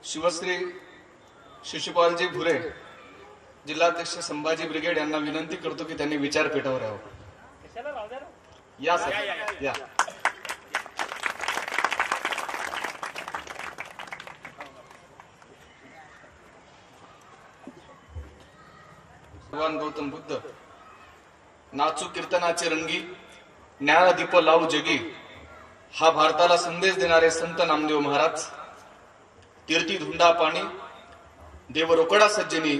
शिवश्री शिशुपालजी भुरे जिल्हाध्यक्ष संभाजी ब्रिगेड यांना विनंती करतो की त्यांनी विचारपीठावर यावं. या सर या. भगवान गौतम बुद्ध नाचू कीर्तनाचे रंगी ज्ञानदीप लावू जगी हा भारताला संदेश देणारे संत नामदेव महाराज, तीर्थी धुंडा पाणी देव रोकडा सज्जनी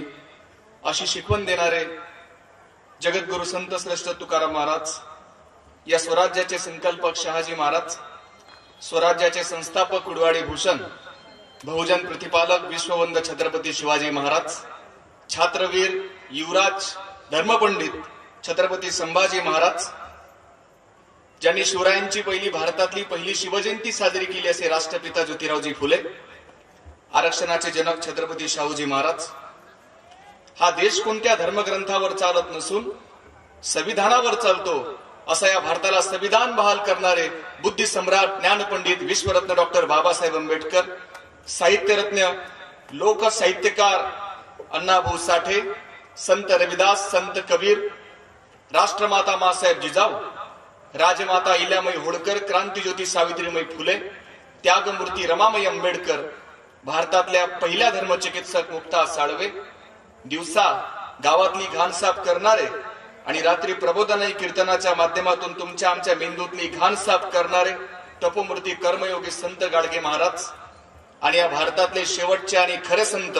अशी शिकवण देणारे जगद्गुरु संत श्रेष्ठ तुकाराम महाराज, या स्वराज्याचे संकल्पक शहाजी महाराज, स्वराज्याचे संस्थापक उडवाडी भूषण, बहुजन प्रतिपालक विश्ववंद छत्रपती शिवाजी महाराज, छात्रवीर युवराज धर्मपंडित छत्रपती संभाजी महाराज, ज्यांनी शिवरायांची भारतातली पहिली शिवजयंती साजरी केली असे राष्ट्रपिता ज्योतिरावजी फुले, आरक्षणाचे जनक छत्रपती शाहूजी महाराज. हा देश कोणत्या धर्मग्रंथावर चालत नसून संविधानावर चालतो असा या भारताला संविधान बहाल करणारे बुद्धी सम्राट ज्ञानपंडित विश्वरत्न डॉक्टर बाबासाहेब आंबेडकर, साहित्यरत्न लोक साहित्यकार अण्णाभाऊ साठे, संत रविदास, संत कबीर, राष्ट्रमाता मासाहेब जिजाऊ, राजमाता इल्यामाई होळकर, क्रांतिज्योती सावित्रीमाई फुले, त्यागमूर्ती रमाबाई आंबेडकर, भारतातल्या पहिल्या धर्मचिकित्सक मुक्ता साळवे, दिवसा गावातली घाण साफ करणारे आणि रात्री प्रबोधनाई कीर्तनाच्या माध्यमातून तुमच्या आमच्या मेंदूतली घाण साफ करणारे तपोमूर्ती कर्मयोगी संत गाडगे महाराज, आणि या भारतातले शेवटचे आणि खरे संत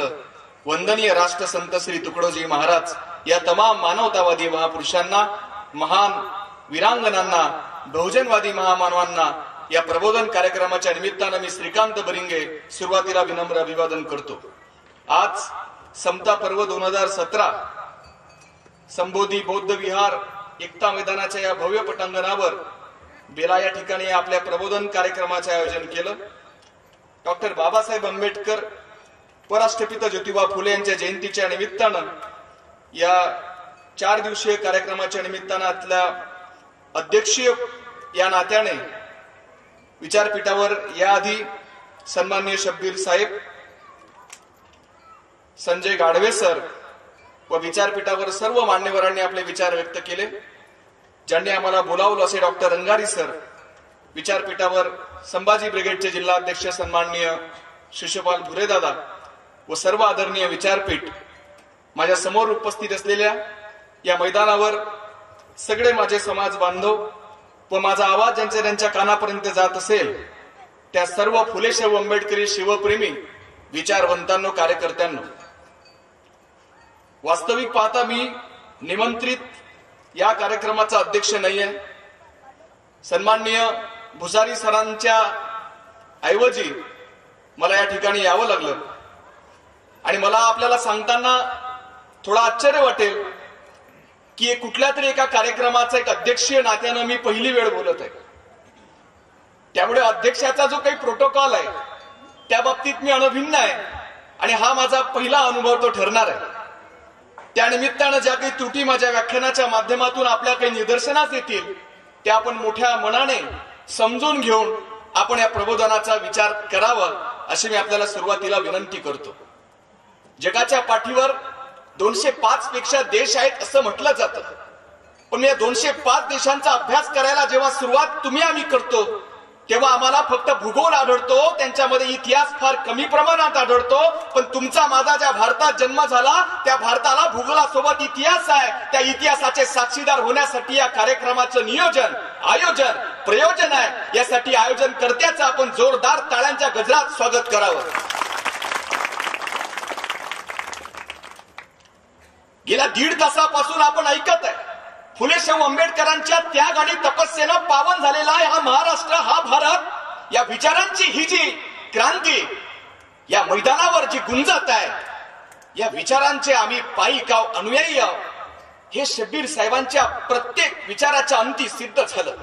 वंदनीय राष्ट्रसंत श्री तुकडोजी महाराज, या तमाम मानवतावादी महापुरुषांना, महान वीरांगणांना, बहुजनवादी महामानवांना या प्रबोधन कार्यक्रमाच्या निमित्तानं मी श्रीकांत बरिंगे सुरुवातीला विनम्र अभिवादन करतो. आज समता पर्व 2017 संबोधी बौद्ध विहार एकता मैदानाच्या या भव्य पटांगणावर बेला या ठिकाणी आपल्या प्रबोधन कार्यक्रमाचे आयोजन केलं. डॉक्टर बाबासाहेब आंबेडकर व राष्ट्रपिता ज्योतिबा फुले यांच्या जयंतीच्या निमित्तानं या 4 दिवसीय कार्यक्रमाच्या निमित्तानं आतल्या अध्यक्षीय या नात्याने विचारपीठावर याआधी सन्माननीय शब्बीर साहेब, संजय गाढवे सर व विचारपीठावर सर्व मान्यवरांनी आपले विचार व्यक्त केले. ज्यांनी आम्हाला बोलावलं असे डॉक्टर रंगारी सर, विचारपीठावर संभाजी ब्रिगेडचे जिल्हाध्यक्ष सन्माननीय शिशुपाल भुरे दादा व सर्व आदरणीय विचारपीठ, माझ्या समोर उपस्थित असलेल्या या मैदानावर सगळे माझे समाज बांधव व माझा आवाज ज्यांच्या त्यांच्या कानापर्यंत जात असेल त्या सर्व फुले शाहू आंबेडकरी शिवप्रेमी विचारवंतांनो, कार्यकर्त्यांनो, वास्तविक पाहता मी निमंत्रित या कार्यक्रमाचा अध्यक्ष नाहीये. सन्माननीय भुसारी सरांच्या ऐवजी मला या ठिकाणी यावं लागलं आणि मला आपल्याला सांगताना थोडा आश्चर्य वाटेल की कुठल्या तरी एका कार्यक्रमाचा एक अध्यक्षीय नात्यानं मी पहिली वेळ बोलत आहे. त्यामुळे अध्यक्षाचा जो काही प्रोटोकॉल आहे त्या बाबतीत मी अनभिन्न आहे आणि हा माझा पहिला अनुभव तो ठरणार आहे. त्या निमित्तानं ज्या काही त्रुटी माझ्या व्याख्यानाच्या माध्यमातून आपल्या काही निदर्शनास येतील त्या आपण मोठ्या मनाने समजून घेऊन आपण या प्रबोधनाचा विचार करावा अशी मी आपल्याला सुरुवातीला विनंती करतो. जगाच्या पाठीवर 205 पेक्षा देश आहेत असं म्हटलं जातं, पण या 205 देशांचा अभ्यास करायला जेव्हा सुरुवात तुम्ही आम्ही करतो तेव्हा आम्हाला फक्त भूगोल आढळतो, त्यांच्यामध्ये इतिहास फार कमी प्रमाणात आढळतो. पण तुमचा माझा ज्या भारतात जन्म झाला त्या भारताला भूगोलासोबत इतिहास आहे. त्या इतिहासाचे साक्षीदार होण्यासाठी या कार्यक्रमाचं नियोजन, आयोजन, प्रयोजन आहे. यासाठी आयोजन कर्त्याचं आपण जोरदार टाळ्यांच्या गजरात स्वागत करावं. गेल्या 1.5 तासापासून आपण ऐकत आहे फुले शाहू आंबेडकरांच्या त्याग आणि तपस्येनं पावन झालेला आहे हा महाराष्ट्र, हा भारत. या विचारांची ही जी क्रांती या मैदानावर जी गुंजत आहे, या विचारांचे आम्ही पायिक आहोत, अनुयायी आहोत, हे शब्बीर साहेबांच्या प्रत्येक विचाराच्या अंती सिद्ध झालं.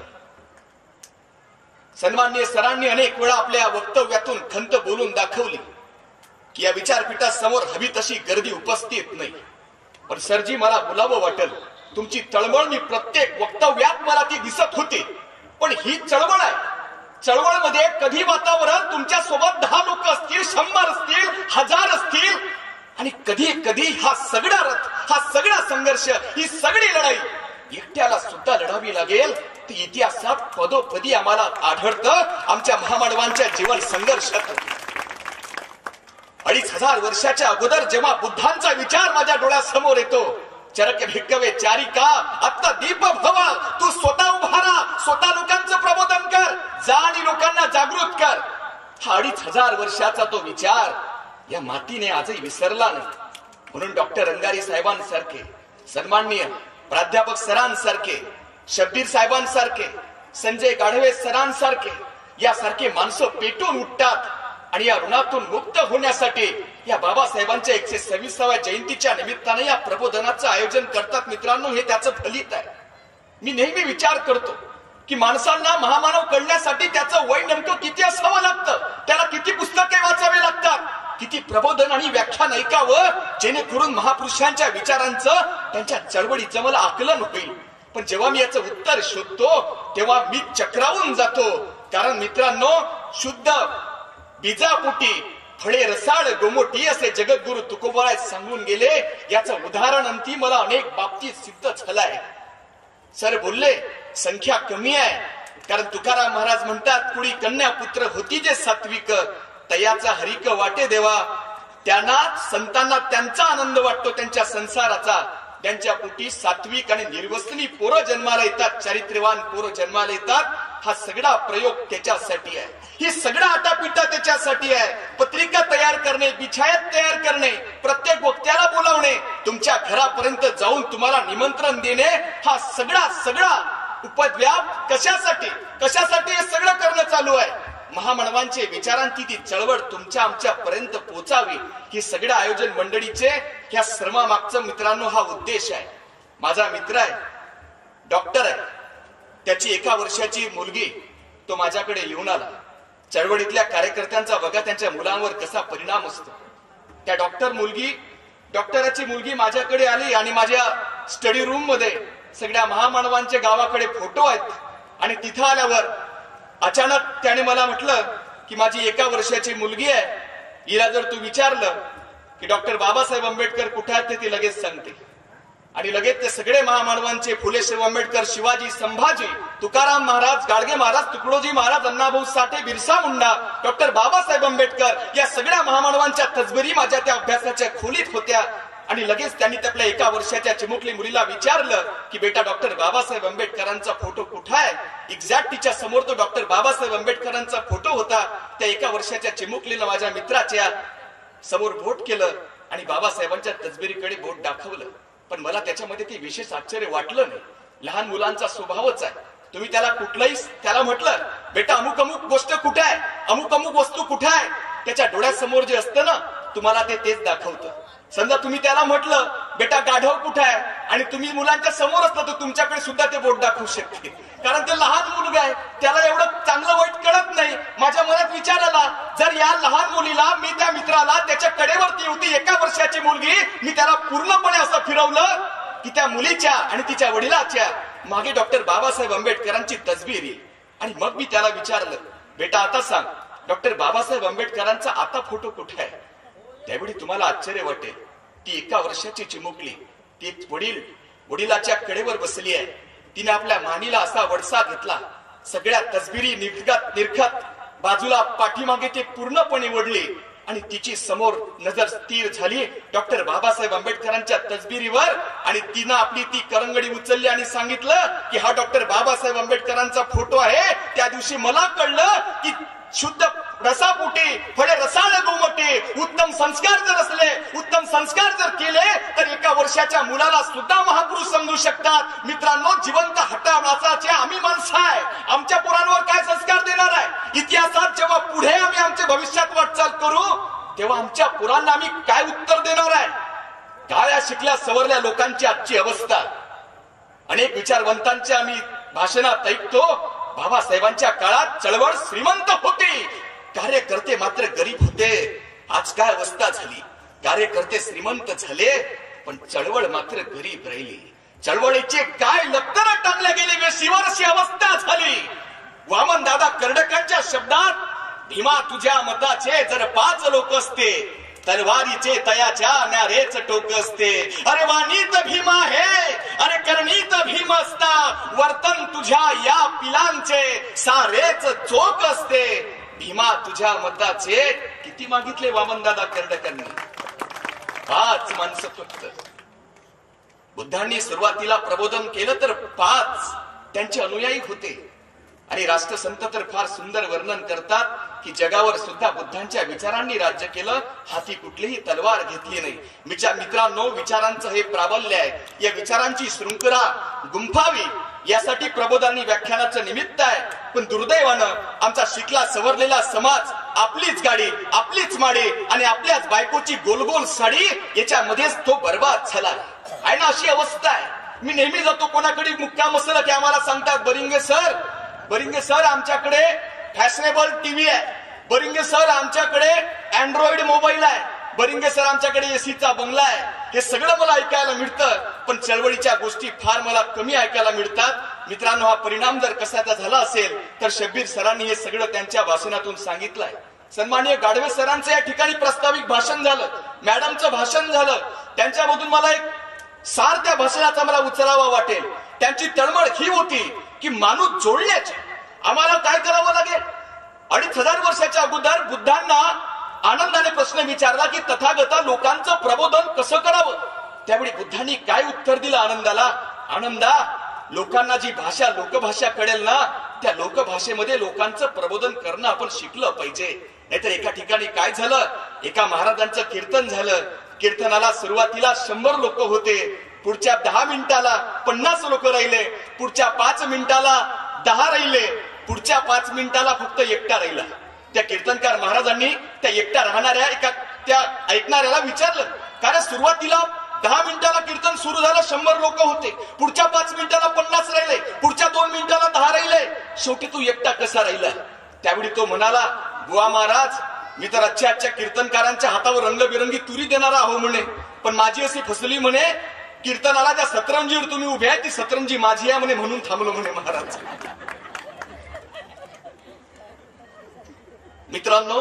सन्माननीय सरांनी अनेक वेळा आपल्या वक्तव्यातून खंत बोलून दाखवली की या विचारपीठासमोर हवी तशी गर्दी उपस्थित नाही. पण सरजी मला बोलावं वाटेल, तुमची तळमळ मी प्रत्येक वक्तव्यात मला ती दिसत होती. पण ही चळवळ आहे, चळवळमध्ये कधी वातावरण तुमच्या सोबत 10 लोक असतील, 100 असतील, 1000 असतील, आणि कधी कधी हा सगळा रथ, हा सगळा संघर्ष, ही सगळी लढाई एकट्याला सुद्धा लढावी लागेल, ती इतिहासात पदोपदी आम्हाला आढळतं आमच्या महामानवांच्या जीवन संघर्षात. 2500 वर्षाच्या अगोदर जेव्हा बुद्धांचा विचार माझ्या डोळ्यासमोर येतो, चरक भिक्कवे चारिका आत्ता दीप भव, तू स्वतः उभा राहा, स्वतः लोकांचं प्रबोधन कर, जा आणि लोकांना जागृत कर. हा 2500 वर्षाचा तो विचार या मातीने आजही विसरला नाही. म्हणून डॉक्टर अंगारी साहेबांसारखे, सन्माननीय प्राध्यापक सरांसारखे, शब्बीर साहेबांसारखे, संजय गाढवे सरांसारखे यासारखे माणसं पेटून उठतात आणि या ऋणातून मुक्त होण्यासाठी या बाबासाहेबांच्या 126व्या जयंतीच्या निमित्ताने या प्रबोधनाचं आयोजन करतात. मित्रांनो, हे त्याचं फलित आहे. मी नेहमी विचार करतो की माणसांना महामानव कळण्यासाठी त्याचं वय नेमकं किती असावं लागतं, त्याला किती पुस्तके वाचावे लागतात, किती प्रबोधन आणि व्याख्यान ऐकावं, जेणेकरून महापुरुषांच्या विचारांचं त्यांच्या चळवळीचं मला आकलन होईल. पण जेव्हा मी याचं उत्तर शोधतो तेव्हा मी चक्रावून जातो. कारण मित्रांनो, शुद्ध बीजापोटी फळे रसाळ गोमोटी असे जगद्गुरु तुकोबाराय सांगून गेले. याचं उदाहरण अंती मला अनेक बाबतीत सिद्ध झालंय. सर बोलले संख्या कमी आहे, कारण तुकाराम महाराज म्हणतात, कुणी कन्या पुत्र होती जे सात्विक, तयाचा हरिक वाटे देवा, त्यांना संतांना त्यांचा आनंद वाटतो त्यांच्या संसाराचा. त्यांच्या पोटी सात्विक आणि निर्वसनी पोरं जन्माला येतात, चारित्र्यवान पोरं जन्माला येतात. हा सगळा प्रयोग त्याच्यासाठी आहे, ही सगळा आटापिटा त्याच्यासाठी आहे. पत्रिका तयार करणे, बिछायत तयार करणे, प्रत्येक वक्त्याला बोलावणे, तुमच्या घरापर्यंत जाऊन तुम्हाला निमंत्रण देणे, हा सगळा उपद्व्याप कशासाठी हे सगळं करणं चालू आहे. महामानवांचे विचारांची ती चळवळ तुमच्या आमच्या पर्यंत पोहोचावी, ही सगळं आयोजन मंडळीचे ह्या श्रमामागचं मित्रांनो हा उद्देश आहे. माझा मित्र आहे, डॉक्टर आहे, त्याची 1 वर्षाची मुलगी, तो माझ्याकडे येऊन आला. चळवळीतल्या कार्यकर्त्यांचा बघा त्यांच्या मुलांवर कसा परिणाम असतो. त्या डॉक्टराची मुलगी माझ्याकडे आली आणि माझ्या स्टडी रूम मध्ये सगळ्या महामानवांच्या गावाकडे फोटो आहेत. आणि तिथं आल्यावर अचानक त्याने मला म्हटलं की माझी 1 वर्षाची मुलगी आहे, हिला जर तू विचारलं की डॉक्टर बाबासाहेब आंबेडकर कुठे आहेत, ते ती लगेच सांगते. आणि लगेच ते सगळे महामानवांचे, फुलेशाह आंबेडकर, शिवाजी, संभाजी, तुकाराम महाराज, गाडगे महाराज, तुकडोजी महाराज, अण्णाभाऊ साठे, बिरसा मुंडा, डॉक्टर बाबासाहेब आंबेडकर, या सगळ्या महामानवांच्या तसबरी माझ्या त्या अभ्यासाच्या खोलीत होत्या. आणि लगेच त्यांनी आपल्या 1 वर्षाच्या चिमुकली मुलीला विचारलं की बेटा डॉक्टर बाबासाहेब आंबेडकरांचा फोटो कुठे आहे. एक्झॅक्ट तिच्या समोर तो डॉक्टर बाबासाहेब आंबेडकरांचा फोटो होता. त्या 1 वर्षाच्या चिमुकलीनं माझ्या मित्राच्या समोर बोट केलं आणि बाबासाहेबांच्या तसबिरीकडे बोट दाखवलं. पण मला त्याच्यामध्ये ते विशेष आश्चर्य वाटलं नाही. लहान मुलांचा स्वभावच आहे. तुम्ही त्याला म्हटलं बेटा अमुक अमुक गोष्ट कुठे आहे, अमुक अमुक वस्तू कुठे आहे, त्याच्या डोळ्यासमोर जे असतं ना तुम्हाला तेच दाखवतं. समजा तुम्ही त्याला म्हटलं बेटा गाढव कुठे आहे आणि तुम्ही मुलांच्या समोर असता तर तुमच्याकडे सुद्धा ते बोट दाखवू शकते, कारण ते लहान मुलगा आहे, त्याला एवढं चांगलं वाईट कळत नाही. माझ्या मनात विचार आला, जर या लहान मुलीला, मी त्या मित्राला, त्याच्या कडेवरती होती 1 वर्षाची मुलगी, मी त्याला पूर्णपणे असं फिरवलं की त्या मुलीच्या आणि तिच्या वडिलाच्या मागे डॉक्टर बाबासाहेब आंबेडकरांची तसबीर येईल. आणि मग मी त्याला विचारलं बेटा आता सांग डॉक्टर बाबासाहेब आंबेडकरांचा आता फोटो कुठे आहे. त्यावेळी तुम्हाला आश्चर्य वाटेल, ती 1 वर्षाची चिमुकली, ती वडिलाच्या कडेवर बसली आहे. तिने आपल्या मानीला असा वडसा घेतला, सगळ्या तसबिरी निरखत बाजूला पाठीमागे ते पूर्णपणे वडली आणि तिची समोर नजर स्थिर झाली डॉक्टर बाबासाहेब आंबेडकरांच्या तसबिरीवर. आणि तिनं आपली ती करंगडी उचलली आणि सांगितलं की हा डॉक्टर बाबासाहेब आंबेडकरांचा फोटो आहे. त्या दिवशी मला कळलं की शुद्ध रसापोटी फळे रसाळ गोमटे, उत्तम संस्कार जर असले, उत्तम संस्कार जर केले तर 1 वर्षाच्या मुलाला सुद्धा महापुरुष समजू शकतात. मित्रांनो, जिवंत हटावण्याचे आम्ही माणसं आहे, आमच्या पोरांवर काय संस्कार देणार आहे. इतिहासात जेव्हा पुढे आम्ही आमच्या भविष्यात वाटचाल करू तेव्हा आमच्या पोरांना आम्ही काय उत्तर देणार आहे. काय शिकल्या सवरल्या लोकांची आजची अवस्था. अनेक विचारवंतांचे आम्ही भाषणात ऐकतो, बाबासाहेबांच्या काळात चळवळ श्रीमंत होती, कार्यकर्ते मात्र गरीब होते. आज काय अवस्था झाली, कार्यकर्ते श्रीमंत झाले पण चळवळ मात्र गरीब राहिली. चळवळीचे काय लक्तर टांगले गेले, शिवरशी अवस्था झाली. वामन दादा कर्डकांच्या भीमा तुझ्या मताचे जर 5 लोक असते, तलवारीचे तयाच्या न्यारेच टोक असते. अरे वाणीत भीमा आहे, अरे करणीत भीम असता, वर्तन तुझ्या या पिलांचे सारेच चोख असते. भीमा तुझ्या मताचे किती मागितले वामनदादा कर्डकरनी? 5 माणसं फक्त. बुद्धांनी सुरुवातीला प्रबोधन केलं तर 5 त्यांचे अनुयायी होते. आणि राष्ट्रसंत तर फार सुंदर वर्णन करतात की जगावर सुद्धा बुद्धांच्या विचारांनी राज्य केलं, हाती कुठलीही तलवार घेतली नाही. मित्रांनो, विचारांचं हे प्राबल्य आहे. या विचारांची शृंखला गुंफावी यासाठी प्रबोधांनी व्याख्यानाचं निमित्त आहे. पण दुर्दैवानं आमचा शिकला सवरलेला समाज आपलीच गाडी, आपलीच माडी आणि आपल्याच बायकोची गोलगोल साडी याच्यामध्येच तो बर्बाद झाला आहे ना. अशी अवस्था आहे. मी नेहमी जातो कोणाकडे मुक्काम असलं की आम्हाला सांगतात, बरिंगे सर आमच्याकडे फॅशनेबल टीव्ही आहे, बरिंगे सर आमच्याकडे अँड्रॉइड मोबाईल आहे, बरिंगे सर आमच्याकडे एसीचा बंगला आहे. हे सगळं मला ऐकायला मिळतं, पण चळवळीच्या गोष्टी फार मला कमी ऐकायला मिळतात. मित्रांनो, हा परिणाम जर कशाचा झाला असेल तर शब्बीर सरांनी हे सगळं त्यांच्या भाषणातून सांगितलंय. सन्माननीय गाडवे सरांचं या ठिकाणी प्रास्ताविक भाषण झालं, मॅडमचं भाषण झालं. त्यांच्यामधून मला एक सार त्या भाषणाचा मला उचलावा वाटेल. त्यांची तळमळ ही होती की माणूस जोडण्याचे आम्हाला काय करावं लागेल. 2500 वर्षाच्या अगोदर बुद्धांना आनंदाने प्रश्न विचारला की तथागता लोकांचं प्रबोधन कसं करावं. त्यावेळी बुद्धांनी काय उत्तर दिलं आनंदाला? आनंदा, लोकांना जी भाषा लोकभाषा कळेल ना, त्या लोकभाषेमध्ये लोकांचं प्रबोधन करणं आपण शिकलं पाहिजे. नाहीतर एका ठिकाणी काय झालं, एका महाराजांचं कीर्तन झालं. कीर्तनाला सुरुवातीला 100 लोक होते, पुढच्या 10 मिनिटाला 50 लोक राहिले, पुढच्या 5 मिनिटाला 10 राहिले, पुढच्या 5 मिनिटाला फक्त एकटा राहिला. त्या कीर्तनकार महाराजांनी त्या एकटा राहणाऱ्या त्या ऐकणाऱ्याला विचारलं, कारण सुरुवातीला 10 मिनिटाला कीर्तन सुरू झालं, 100 लोक होते, पुढच्या 5 मिनिटाला 50 राहिले, पुढच्या 2 मिनिटाला 10 राहिले, शेवटी तू एकटा कसा राहिला? त्यावेळी तो म्हणाला, बुवा महाराज, मी तर आजच्या कीर्तनकारांच्या हातावर रंगबिरंगी तुरी देणारा आहो म्हणे, पण माझी अशी फसली म्हणे, कीर्तनाला ज्या सतरंजीवर तुम्ही उभे आहे ती सतरंजी माझी आहे म्हणे, म्हणून थांबलो म्हणे महाराज. मित्रांनो,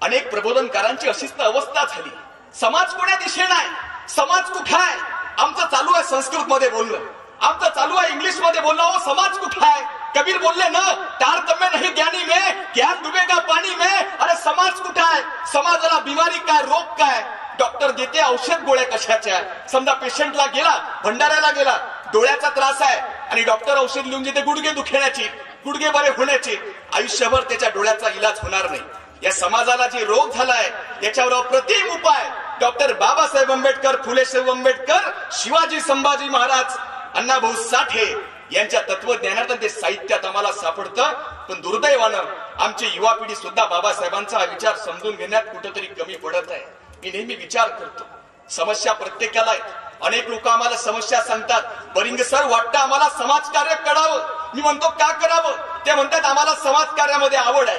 अनेक प्रबोधनकारांची अशीच तर अवस्था झाली. समाज कोण्या दिशेने आहे? समाज कुठे आहे? आमचं चालू आहे संस्कृत मध्ये बोलणं, आमचं चालू आहे इंग्लिश मध्ये बोलणं. हो, समाज कुठे आहे? कबीर बोलले ना, तारतम्य नहीं ज्ञानी में, ज्ञान डुबेगा पाणी में. अरे समाज कुठे आहे? समाजाला बिमारी काय, रोग काय? डॉक्टर देते औषध गोळ्या कशाच्या. समजा पेशंटला गेला, भंडाऱ्याला गेला, डोळ्याचा त्रास आहे आणि डॉक्टर औषध लिहून देते गुडघे दुखण्याची, गुडघे बरे होण्याची. आयुष्यभर त्याच्या डोळ्याचा इलाज होणार नाही. या समाजाला जे रोग झालाय याच्यावर अप्रतिम उपाय डॉक्टर बाबासाहेब आंबेडकर, फुलेसाहेब आंबेडकर, शिवाजी संभाजी महाराज, अण्णाभाऊ साठे यांच्या तत्वज्ञानात ते साहित्यात आम्हाला सापडतं. पण दुर्दैवानं आमची युवा पिढी सुद्धा बाबासाहेबांचा हा विचार समजून घेण्यात कुठेतरी कमी पडत आहे. मी नेहमी विचार करतो, समस्या प्रत्येकाला आहेत. अनेक लोक आम्हाला समस्या सांगतात, बरिंगे सर वाटतं आम्हाला समाजकार्य करावं. मी म्हणतो का करावं? ते म्हणतात आम्हाला समाजकार्यामध्ये आवड आहे.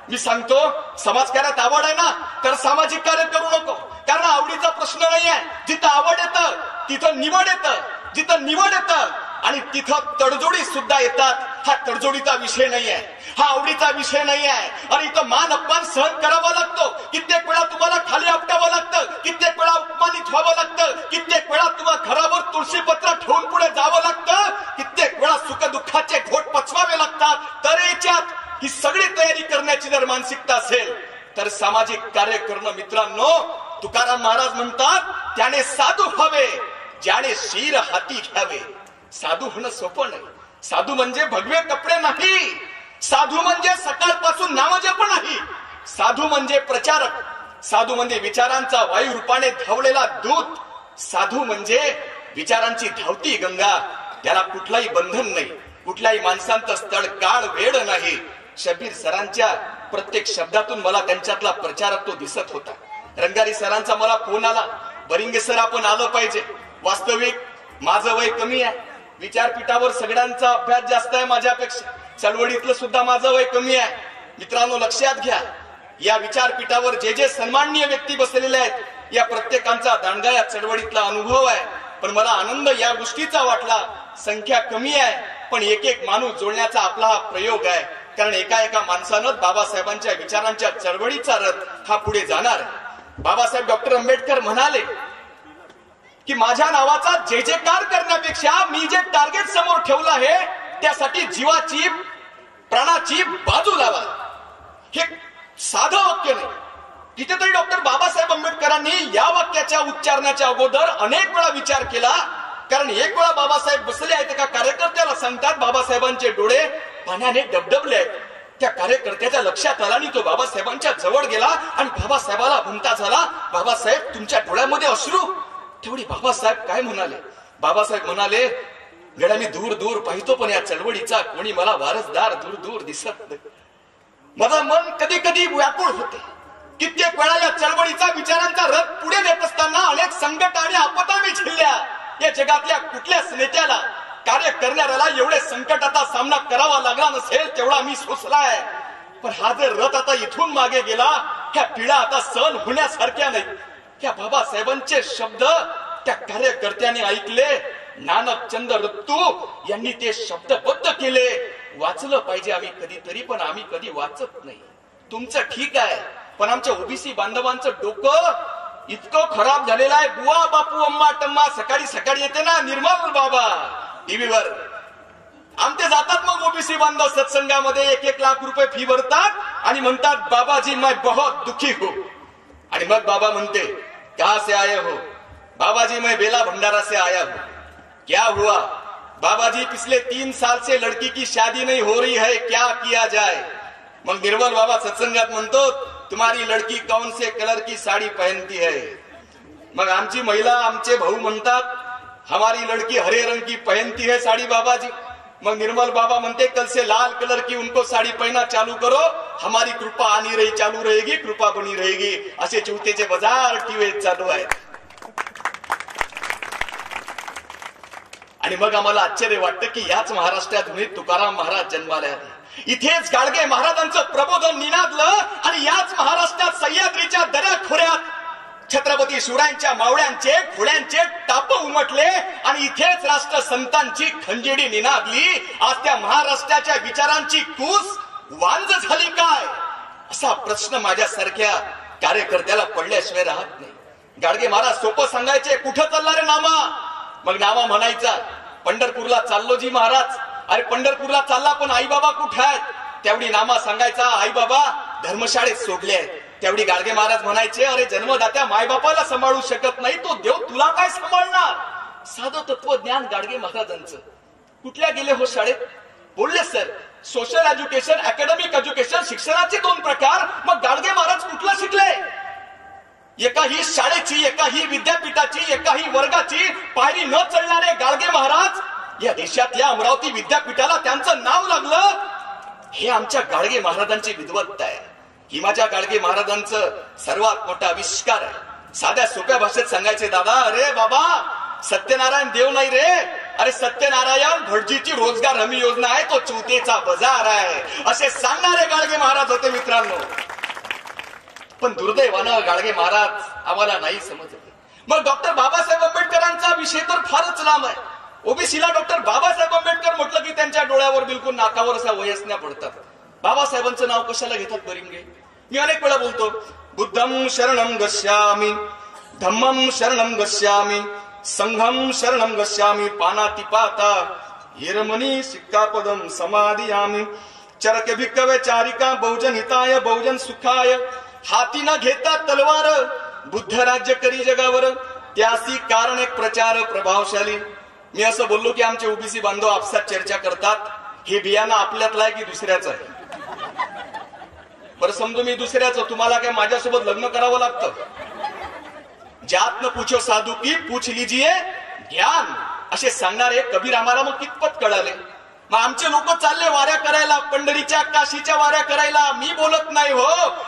मी सांगतो, समाजकार्यात आवड आहे ना तर सामाजिक कार्य करू नको, कारण आवडीचा प्रश्न नाही आहे. जिथं आवड येतं तिथं निवड येतं, जिथं निवड येतं आणि तिथं तडजोडी सुद्धा येतात. हा तडजोडीचा विषय नाही आहे, हा आवडीचा विषय नाही आहे. आणि इथं मान अपमान सहन करावा लागतो. कित्येक वेळा तुम्हाला खाली आपटावं लागतं, कित्येक वेळा अपमानित व्हावं लागतं, कित्येक वेळा तुम्हाला घरावर तुळशीपत्र ठेवून पुढे जावं लागतं, कित्येक वेळा सुख दुःखाचे घोट पचवावे लागतात. तर याच्यात ही सगळी तयारी करण्याची जर मानसिकता असेल तर सामाजिक कार्य करणं, मित्रांनो, तुकाराम महाराज म्हणतात, त्याने साधू व्हावे ज्याने शिर हाती घ्यावे. साधू होणं सोपं नाही. साधू म्हणजे भगवे कपडे नाही, साधू म्हणजे सकाळपासून नामजप नाही, साधू म्हणजे प्रचारक, साधू म्हणजे विचारांचा वायू रूपाने धावलेला दूत, साधू म्हणजे विचारांची धावती गंगा. त्याला कुठलाही बंधन नाही, कुठल्याही माणसांचं स्थळ काळ वेळ नाही. शब्बीर सरांच्या प्रत्येक शब्दातून मला त्यांच्यातला प्रचारक तो दिसत होता. रंगारी सरांचा मला फोन आला, बरिंगे सर आपण आलं पाहिजे. वास्तविक माझं वय कमी आहे, विचारपीठावर सगळ्यांचा अभ्यास जास्त आहे माझ्यापेक्षा, चळवळीतलं सुद्धा माझं वय कमी आहे. मित्रांनो, लक्षात घ्या, या विचारपीठावर जे जे सन्माननीय व्यक्ती बसलेले आहेत, या प्रत्येकांचा दांडगा या चळवळीतला अनुभव आहे. पण मला आनंद या गोष्टीचा वाटला, संख्या कमी आहे पण एक एक माणूस जोडण्याचा आपला हा प्रयोग आहे. कारण एका एका माणसानं बाबासाहेबांच्या विचारांच्या चळवळीचा रथ हा पुढे जाणार. बाबासाहेब डॉक्टर आंबेडकर म्हणाले की माझ्या नावाचा जे जयकार करण्यापेक्षा मी जे टार्गेट समोर ठेवलं आहे त्यासाठी जीवाची प्राणाची बाजू लावा. हे साधं वाक्य नाही. तिथेतरी डॉक्टर बाबासाहेब आंबेडकरांनी या वाक्याच्या उच्चारण्याच्या अगोदर अनेक वेळा विचार केला. कारण एक वेळा बाबासाहेब बसले आहेत एका कार्यकर्त्याला सांगतात बाबासाहेबांचे डोळे पाण्याने डबडबले आहेत. त्या कार्यकर्त्याच्या लक्षात आला आणि तो बाबासाहेबांच्या जवळ गेला आणि बाबासाहेबाला म्हणता झाला बाबासाहेब तुमच्या डोळ्यामध्ये अश्रू. तेवढी बाबासाहेब काय म्हणाले? बाबासाहेब म्हणाले गड्या मी दूर दूर पाहतो पण या चळवळीचा कोणी मला वारसदार दूर दूर दिसत नाही. माझं मन कधी कधी व्याकुळ होते. कित्येक वेळा या चळवळीचा विचारांचा रथ पुढे नेत असताना अनेक संकट आणि आपत्ती मी झेलल्या. या जगातल्या कुठल्याच नेत्याला कार्य करणाऱ्याला एवढे संकटाचा सामना करावा लागला नसेल तेवढा मी सोसलाय. पण हा जर रथ आता इथून मागे गेला ह्या पिढ्या आता सहन होण्यासारख्या नाही. त्या बाबासाहेबांचे शब्द त्या कार्यकर्त्यांनी ऐकले. नानकचंद रत्तू यांनी ते शब्दबद्ध केले. वाचलं पाहिजे आम्ही कधीतरी पण आम्ही कधी वाचत नाही. तुमचं ठीक आहे पण आमच्या ओबीसी बांधवांचं डोकं इतकं खराब झालेलं आहे. बुवा बापू अम्मा टम्मा सकाळी सकाळी येते ना निर्मल बाबा टीव्हीवर आमचे जातात मग ओबीसी बांधव सत्संगामध्ये 1-1 लाख रुपये फी भरतात आणि म्हणतात बाबाजी मैं बहुत दुखी हूं. आणि मग बाबा म्हणते कहां से आए हो? बाबाजी मैं बेला भंडारा से आया हूं. क्या हुआ? बाबाजी पिछले 3 साल से लड़की की शादी नहीं हो रही है, क्या किया जाए? मग निर्मल बाबा सत्संगात म्हणतो तुम्हारी लड़की कौन से कलर की साड़ी पहनती है? मग आमची महिला आमचे भाऊ म्हणतात हमारी लड़की हरे रंग की पहनती है साड़ी बाबाजी. मग निर्मल बाबा म्हणते कल से लाल कलर की उनको साड़ी पहना चालू करो, हमारी कृपा आनी रही चालू रहेगी, कृपा बनी रहेगी. असे चिवतेचे बाजार टीव्ही चालू आहेत. आणि मग आम्हाला आश्चर्य वाटतं की याच महाराष्ट्रात तुकाराम महाराज जन्माला आले. इथेच गाडगे महाराजांचं प्रबोधन निनादलं आणि याच महाराष्ट्रात सह्याद्रीच्या दऱ्याखोऱ्यात छत्रपती शिवरायांच्या मावळ्यांचे खोड्यांचे टाप उमटले आणि इथेच राष्ट्रसंतांची खंजिडी निनादली. आज त्या महाराष्ट्राच्या विचारांची कूस वांज झाली काय असा प्रश्न माझ्यासारख्या कार्यकर्त्याला पडल्याशिवाय राहत नाही. गाडगे महाराज सोपं सांगायचे कुठं चालला रे नामा? मग नामा म्हणायचा पंढरपूरला चाललो जी महाराज. अरे पंढरपूरला चालला पण आई बाबा कुठे आहेत? तेवढी नामा सांगायचा आई बाबा धर्मशाळेत सोडले आहेत. तेवढी गाडगे महाराज म्हणायचे अरे जन्मदात्या मायबापाला सांभाळू शकत नाही तो देव तुला काय सांभाळणार? साधं तत्वज्ञान गाडगे महाराजांचं. कुठल्या गेले हो शाळेत? बोलले sir social education academic education शिक्षणाचे 2 प्रकार. मग गाडगे महाराज कुठला शिकले? एकाही शाळेची एकाही विद्यापीठाची एकाही वर्गाची पायरी न चढणारे गाडगे महाराज या देशातल्या अमरावती विद्यापीठाला त्यांचं नाव लागलं. हे आमच्या गाडगे महाराजांची विद्वत्ता आहे. हिमाच्या गाडगे महाराजांचं सर्वात मोठा आविष्कार आहे. साध्या सोप्या भाषेत सांगायचे दादा अरे बाबा सत्यनारायण देव नाही रे. अरे सत्यनारायण भटजीची रोजगार हमी योजना आहे तो चुतेचा बाजार आहे असे सांगणारे गाडगे महाराज होते मित्रांनो. पण दुर्दैवानं गाडगे महाराज आम्हाला नाही समजले. मग डॉक्टर बाबासाहेब आंबेडकरांचा विषय तर फारच लांब आहे. ओबीसीला डॉक्टर बाबासाहेब आंबेडकर म्हटलं की त्यांच्या डोळ्यावर बिलकुल नाकावर असा वयसण्या पडतात. बाबासाहेबांचं नाव कशाला घेतात बरिंगे? मी अनेक वेळा बोलतो बुद्धं शरणं गच्छामि, धम्मं शरणं गच्छामि, संघं शरणं गच्छामि, पानातिपाता हिरमणी सिक्कापदं समादियामि, चरक भिक्खवे चारिका बहुजन हिताय बहुजन सुखाय, हाती न घेता तलवार बुद्ध राज्य करी जगावर, त्यासी कारण एक प्रचार प्रभावशाली. मी असं बोललो की आमचे ओबीसी बांधव आपसात चर्चा करतात हे बियाणं आपल्यातलं आहे की दुसऱ्याचं आहे? बरं समजू मी दुसऱ्याचं, तुम्हाला काय माझ्यासोबत लग्न करावं लागतं? जात न पूछो साधू की पूछ लीजिए ज्ञान असे सांगणारे कबीर आम्हाला मग कितपत कळाले. मग आमचे लोक चालले वाऱ्या करायला, पंढरीच्या काशीच्या वाऱ्या करायला. मी बोलत नाही हो,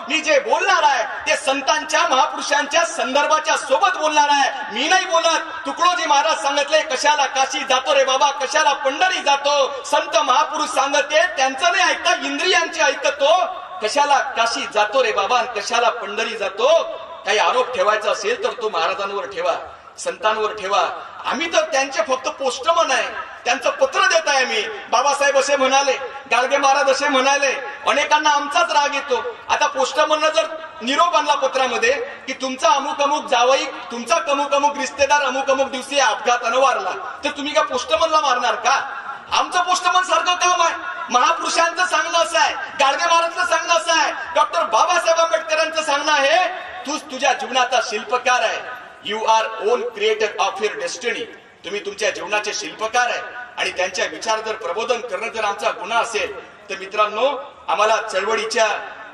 मी जे बोलणार आहे ते संतांच्या महापुरुषांच्या संदर्भाच्या सोबत बोलणार आहे. मी नाही बोलत. तुकडोजी महाराज सांगितले कशाला काशी जातो रे बाबा, कशाला पंढरी जातो. संत महापुरुष सांगते त्यांचं नाही ऐकता इंद्रियांचे ऐकतो. कशाला काशी जातो रे बाबा, कशाला पंढरी जातो. काही आरोप ठेवायचा असेल तर तो महाराजांवर ठेवा, संतांवर ठेवा. आम्ही तर त्यांचे फक्त पोस्टमन आहे. त्यांचं पत्र देत आहे मी. बाबासाहेब असे म्हणाले, गाडगे महाराज असे म्हणाले. अनेकांना आमचाच राग येतो. आता पोस्टमननं जर निरोप आणला पत्रामध्ये की तुमचा अमुक अमुक जावई, तुमचा अमुक अमुक रिश्तेदार अमुक अमुक दिवशी अपघातानं वारला, तर तुम्ही का पोस्टमनला मारणार का? आमचं पोस्टमन सारखं काम आहे. महापुरुषांचं सांगणं असं आहे, गाडगे महाराजचं सांगणं असं आहे, डॉक्टर बाबासाहेब आंबेडकरांचं सांगणं आहे, तूच तुझ्या जीवनाचा शिल्पकार आहे. You our own creator of your destiny. तुम्ही तुमच्या जीवनाचे शिल्पकार आहे. आणि त्यांच्या विचार जर प्रबोधन करणं जर आमचा गुन्हा असेल तर मित्रांनो, आम्हाला चळवळीच्या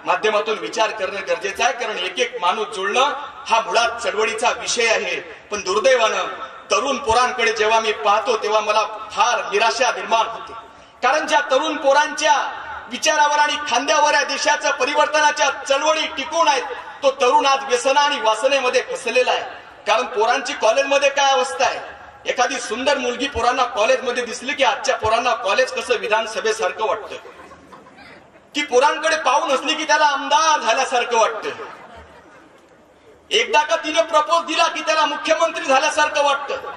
माध्यमातून विचार करणं गरजेचं आहे. कारण एक एक माणूस जोडणं हा मुळात चळवळीचा विषय आहे. पण दुर्दैवानं तरुण पोरांकडे जेव्हा मी पाहतो तेव्हा मला फार निराशा निर्माण होते. कारण ज्या तरुण पोरांच्या विचारावर आणि खांद्यावर या देशाच्या परिवर्तनाच्या चळवळी टिकून आहेत, तो तरुण आज व्यसना आणि वासनेमध्ये फसलेला आहे. कारण पोरांची कॉलेजमध्ये काय अवस्था आहे, एखादी सुंदर मुलगी पोरांना कॉलेजमध्ये दिसली की आजच्या पोरांना कॉलेज कसं विधानसभेसारखं वाटतं, की पोरांकडे पाहून असली की त्याला आमदार झाल्यासारखं वाटतं. एकदा का तिने प्रपोज दिला की त्याला मुख्यमंत्री झाल्यासारखं वाटतं.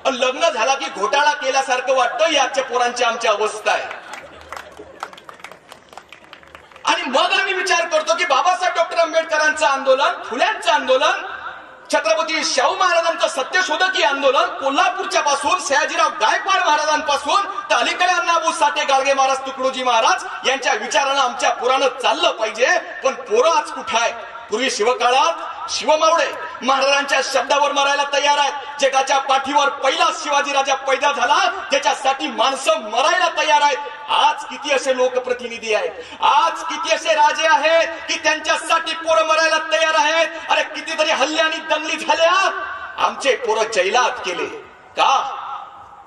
आणि लग्न झाला की घोटाळा केल्यासारखं वाटतं. ही आजच्या पोरांची आमची अवस्था आहे. आणि मग आम्ही विचार करतो की बाबासाहेब डॉक्टर आंबेडकरांचं आंदोलन, फुल्यांचं आंदोलन, छत्रपती शाहू महाराजांचं सत्यशोधकी आंदोलन, कोल्हापूरच्या पासून सयाजीराव गायकवाड महाराजांपासून तर अलीकडे अण्णाभाऊ साठे, गाडगे महाराज, तुकडोजी महाराज यांच्या विचारानं आमच्या पोरानं चाललं पाहिजे. पण पोरं आज कुठं आहे? पूर्वी शिवकाळात शिवमावळे महाराजांच्या शब्दावर मरायला तयार आहेत. जगाच्या पाठीवर पहिला शिवाजी राजा पैदा झाला, त्याच्यासाठी माणसं मरायला तयार आहेत. आज किती असे लोकप्रतिनिधी आहेत, आज किती असे राजे आहेत की त्यांच्यासाठी पोरं मरायला तयार आहेत. अरे कितीतरी हल्ले आणि दंगली झाल्या, आमचे पोरं जैलात केले का?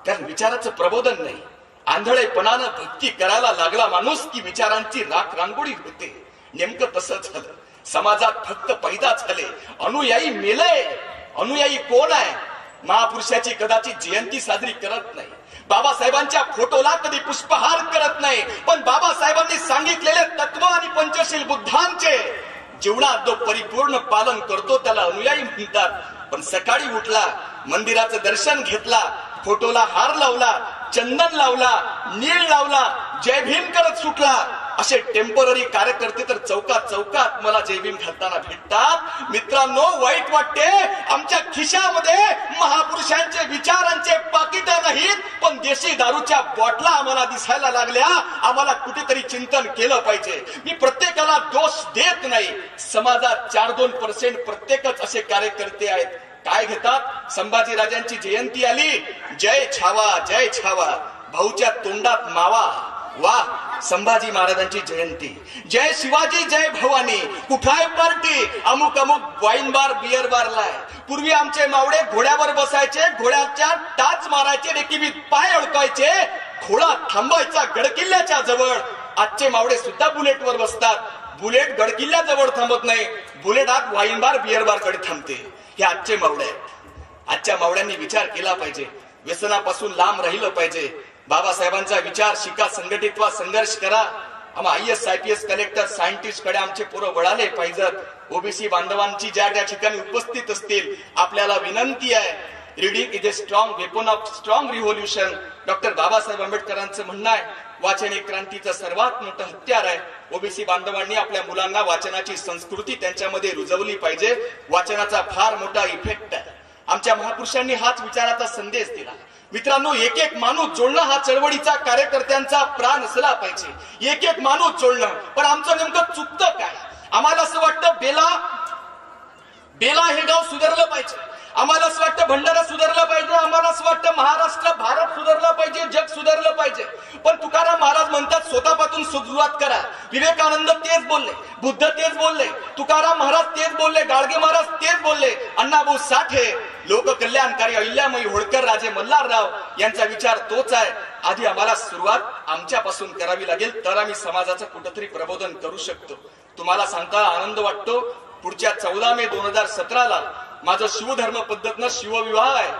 कारण विचाराचं प्रबोधन नाही. आंधळेपणानं भक्ती करायला लागला माणूस की विचारांची राख रांगोळी होते. नेमकं तसंच झालं. समाजात फक्त पैदा झाले, अनुयायी मेले. अनुयायी कोण आहे? महापुरुषाची कदाचित जयंती साजरी करत नाही, बाबासाहेबांच्या फोटोला कधी पुष्पहार करत नाही. पण बाबासाहेबांनी सांगितलेले तत्व आणि पंचशील बुद्धांचे जीवनात जो परिपूर्ण पालन करतो त्याला अनुयायी म्हणतात. पण सकाळी उठला, मंदिराचं दर्शन घेतला, फोटोला हार लावला, चंदन लावला, नीळ लावला, जय भीम करत सुटला, असे टेम्पररी कार्यकर्ते तर चौकात चौकात मला जय भीम घालताना भेटतात. मित्रांनो, वाईट वाटते. आमच्या खिशामध्ये महापुरुषांचे विचारांचे पाकिट नाहीत, पण देशी दारूच्या बॉटला आम्हाला दिसायला लागल्या. आम्हाला कुठेतरी चिंतन केलं पाहिजे. मी प्रत्येकाला दोष देत नाही. समाजात 4-2% प्रत्येकच असे कार्यकर्ते आहेत. काय घेतात? संभाजी राजांची जयंती आली, जय छावा जय छावा, भाऊच्या तोंडात मावा. वा, संभाजी महाराजांची जयंती, जय शिवाजी जय भवानी. कुठाय पार्टी? अमुक अमुक वाईन बार, बियर बारलाय. पूर्वी आमचे मावळे घोड्यावर बसायचे, घोड्याच्या टाच मारायचे, रेकीबीत पाय अडकायचे, घोडा थांबायचा गडकिल्ल्याच्या जवळ. आजचे मावळे सुद्धा बुलेटवर बसतात. बुलेट गडकिल्ल्याजवळ थांबत नाही, बुलेट आत वाईन बार, बियर बार कडे थांबते. हे आजचे मावळे आहेत. आजच्या मावळ्यांनी विचार केला पाहिजे, व्यसनापासून लांब राहिलं पाहिजे. बाबासाहेबांचा विचार शिका, संघटित व्हा, संघर्ष करा. आम्हा IAS IPS कलेक्टर सायंटिस्ट कडे आमचे पोरं वळाले पाहिजेत. ओबीसी बांधवांची ज्या ज्या ठिकाणी उपस्थित असतील, आपल्याला विनंती आहे, reading is a strong weapon of strong revolution. Doctor Babasaheb आंबेडकरांचं म्हणणं आहे, वाचन एक क्रांतीचं सर्वात मोठं हत्यार आहे. ओबीसी बांधवांनी आपल्या मुलांना वाचनाची संस्कृती त्यांच्यामध्ये रुजवली पाहिजे. वाचनाचा फार मोठा इफेक्ट आहे. आमच्या महापुरुषांनी हाच विचाराचा संदेश दिला. मित्रांनो, एक एक माणूस जोडणं हा चळवळीचा कार्यकर्त्यांचा प्राण असला पाहिजे. एक एक माणूस जोडणं. पण आमचं नेमकं चुकतं काय? आम्हाला असं वाटतं बेला हे गाव सुधारलं पाहिजे, आम्हाला असं वाटतं भंडारा सुधारलं पाहिजे, आम्हाला असं वाटतं महाराष्ट्र, भारत सुधारला पाहिजे, जग सुधारलं पाहिजे. पण तुकाराम महाराज म्हणतात स्वतःपासून सुरुवात करा. विवेकानंद तेच बोलले, बुद्ध तेच बोलले, तुकाराम महाराज तेच बोलले, गाडगे महाराज तेच बोलले, अण्णाभाऊ साठे, लोककल्याणकारी अहिल्यामाई होळकर, राजे मल्हारराव यांचा विचार तोच आहे. आधी आम्हाला सुरुवात आमच्यापासून करावी लागेल, तर आम्ही समाजाचं कुठंतरी प्रबोधन करू शकतो. तुम्हाला सांगता आनंद वाटतो, पुढच्या 14 मे 2017 माझं शिवधर्म पद्धतीनं शिवविवाह आहे.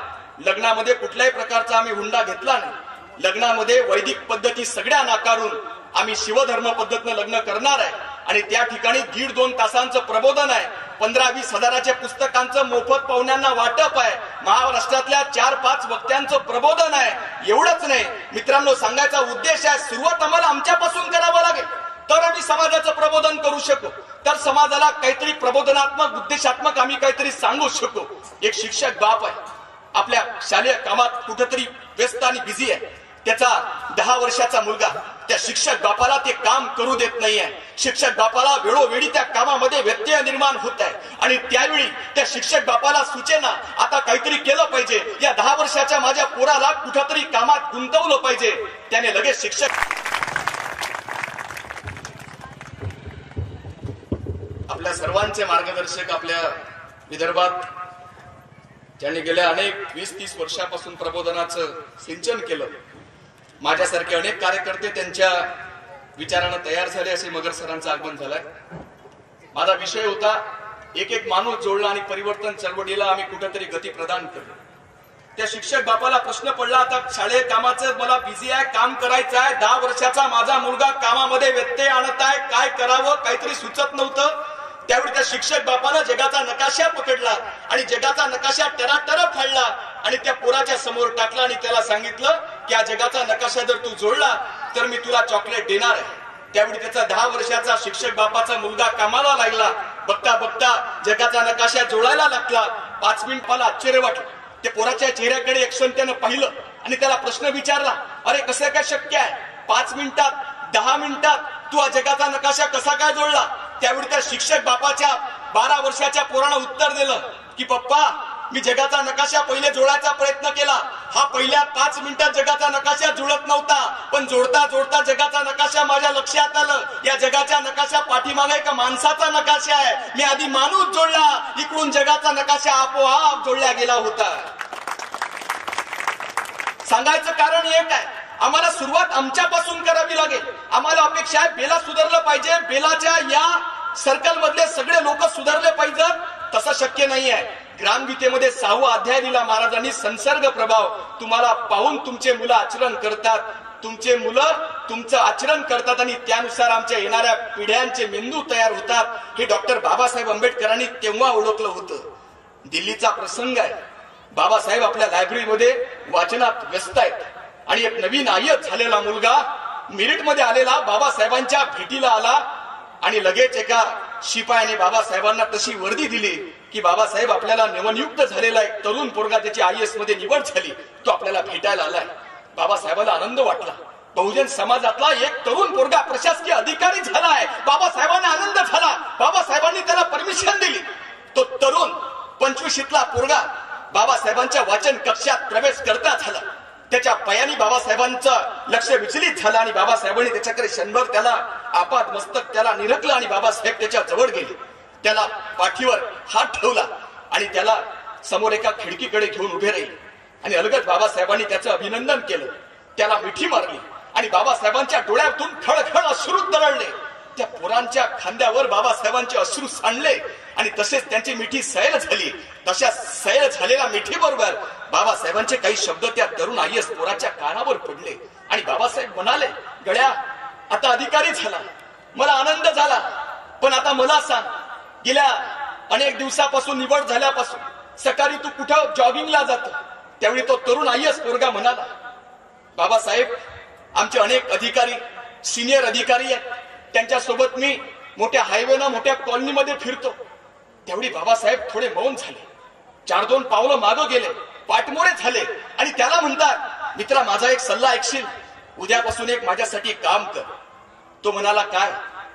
लग्नामध्ये कुठल्याही प्रकारचा आम्ही हुंडा घेतला नाही. लग्नामध्ये वैदिक पद्धती सगळ्या नाकारून आम्ही शिवधर्म पद्धतीनं लग्न करणार आहे. आणि त्या ठिकाणी 1.5-2 तासांचं प्रबोधन आहे. 15-20 हजाराच्या पुस्तकांचं मोफत पाहुण्यांना वाटप आहे, महाराष्ट्रातल्या 4-5 वक्त्यांचं प्रबोधन आहे. एवढंच नाही मित्रांनो, सांगायचा उद्देश आहे, सुरुवात आम्हाला आमच्यापासून करावं लागेल तर आम्ही समाजाचं प्रबोधन करू शकू, तर समाजाला काहीतरी प्रबोधनात्मक उद्देशात्मक आम्ही काहीतरी सांगू शकू. एक शिक्षक बाप आहे, आपल्या शालेय कामात कुठेतरी व्यस्त आणि बिझी आहे. त्याचा 10 वर्षाचा मुलगा त्या शिक्षक बापाला ते काम करू देत नाहीये. शिक्षक बापाला वेळोवेळी त्या कामामध्ये व्यत्यय निर्माण होत आहे आणि त्यावेळी त्या शिक्षक बापाला सूचना, आता काहीतरी केलं पाहिजे, या 10 वर्षाच्या माझ्या पोराला कुठेतरी कामात गुंतवलं पाहिजे. त्याने लगेच शिक्षक, आपल्या सर्वांचे मार्गदर्शक, आपल्या विदर्भात ज्यांनी गेल्या अनेक 20-30 वर्षापासून प्रबोधनाचं सिंचन केलं, माझ्यासारखे अनेक कार्यकर्ते त्यांच्या विचारानं तयार झाले. असे मगर सरांचं आगमन झालंय. माझा विषय होता, एक माणूस जोडला आणि परिवर्तन चळवळीला आम्ही कुठेतरी गती प्रदान केली. त्या शिक्षक बापाला प्रश्न पडला, आता शालेय कामाचं मला बिझी आहे, काम करायचं आहे, 10 वर्षाचा माझा मुलगा कामामध्ये व्यत्यय आणत आहे, काय करावं काहीतरी सुचत नव्हतं. त्यावेळी त्या शिक्षक बापानं जगाचा नकाशा पकडला आणि जगाचा नकाशा टराटर फाडला आणि त्या पोराच्या समोर टाकला आणि त्याला सांगितलं की हा जगाचा नकाशा जर तू जोडला तर मी तुला चॉकलेट देणार आहे. त्यावेळी त्याचा 10 वर्षाचा शिक्षक बापाचा मुलगा कामाला लागला. बघता बघता जगाचा नकाशा जोडायला लागला. 5 मिनिट मला आश्चर्य वाटलं. ते पोराच्या चेहऱ्याकडे एक क्षण त्यानं पाहिलं आणि त्याला प्रश्न विचारला, अरे कसं काय शक्य आहे, 5 मिनिटात 10 मिनिटात तू हा जगाचा नकाशा कसा काय जोडला? त्यावेळी त्या शिक्षक बापाच्या 12 वर्षाच्या पोरानं उत्तर दिलं की पप्पा, मी जगाचा नकाशा पहिले जोडायचा प्रयत्न केला, हा पहिल्या 5 मिनिटात जगाचा नकाशा जुळत नव्हता, पण जोडता जोडता जगाचा नकाशा माझ्या लक्षात आलं, या जगाच्या नकाशा पाठीमागे एका माणसाचा नकाशा आहे, मी आधी माणूस जोडला, इकडून जगाचा नकाशा आपोआप जोडला गेला होता. सांगायचं कारण एक आहे, आम्हाला सुरुवात आमच्यापासून करावी लागेल. आम्हाला अपेक्षा आहे बेला सुधारलं पाहिजे, बेलाच्या या सर्कल मधले सगळे लोक सुधारले पाहिजेत. तसं शक्य नाही आहे. ग्रामगीतेमध्ये 6वा अध्याय दिला महाराजांनी, संसर्ग प्रभाव. तुम्हाला पाहून तुमचे मुलं आचरण करतात, तुमचे मुलं तुमचं आचरण करतात आणि त्यानुसार आमच्या येणाऱ्या पिढ्यांचे मेंदू तयार होतात. हे डॉक्टर बाबासाहेब आंबेडकरांनी तेव्हा ओळखलं होतं. दिल्लीचा प्रसंग आहे. बाबासाहेब आपल्या लायब्ररीमध्ये वाचनात व्यस्त आहेत आणि एक नवीन आयत झालेला मुलगा मिरिटमध्ये आलेला बाबासाहेबांच्या भेटीला आला आणि लगेच एका शिपायाने बाबासाहेबांना तशी वर्दी दिली की बाबासाहेब, आपल्याला नवनियुक्त झालेला एक तरुण पोरगा, त्याची IAS मध्ये निवड झाली, तो आपल्याला भेटायला आलाय. बाबासाहेबाला आनंद वाटला. बहुजन समाजातला एक तरुण पोरगा प्रशासकीय अधिकारी झालाय. बाबासाहेबांना आनंद झाला. बाबासाहेबांनी त्याला परमिशन दिली. तो तरुण 25शीतला पोरगा बाबासाहेबांच्या वाचन कक्षात प्रवेश करता झाला. त्याच्या पायाने बाबासाहेबांचं लक्ष विचलित झालं आणि बाबासाहेबांनी त्याच्याकडे क्षणभर त्याला आपात मस्तक त्याला निरखलं आणि बाबासाहेब त्याच्या जवळ गेले. त्याला पाठीवर हात ठेवला आणि त्याला समोर एका खिडकीकडे घेऊन उभे राहिले आणि अलगद बाबासाहेबांनी त्याचं अभिनंदन केलं. त्याला मिठी मारली आणि बाबासाहेबांच्या डोळ्यातून खळखळ अश्रू तरळले. त्या पोरांच्या खांद्यावर बाबासाहेबांचे अश्रू सांडले आणि तसेच त्यांची मिठी सैल झाली. तशा सैल झालेल्या मिठी बरोबर बाबासाहेबांचे काही शब्द त्या तरुण IAS पोराच्या कानावर पडले आणि बाबासाहेब म्हणाले, गड्या, आता अधिकारी झाला, मला आनंद झाला, पण आता मला सांग, गेल्या अनेक दिवसापासून निवड झाल्यापासून सकाळी तू कुठं जॉगिंगला जातो? त्यावेळी तो तरुण IAS पोरगा म्हणाला, बाबासाहेब, आमचे अनेक अधिकारी, सिनियर अधिकारी आहेत, त्यांच्यासोबत मी मोठ्या हायवेनं मोठ्या कॉलनीमध्ये फिरतो. त्यावेळी बाबासाहेब थोडे मौन झाले, 4-2 पावलं मागं गेले, पाठमोरे झाले आणि त्याला म्हणतात, मित्रा, माझा एक सल्ला ऐकशील? उद्यापासून एक माझ्यासाठी काम कर. तो म्हणाला, काय?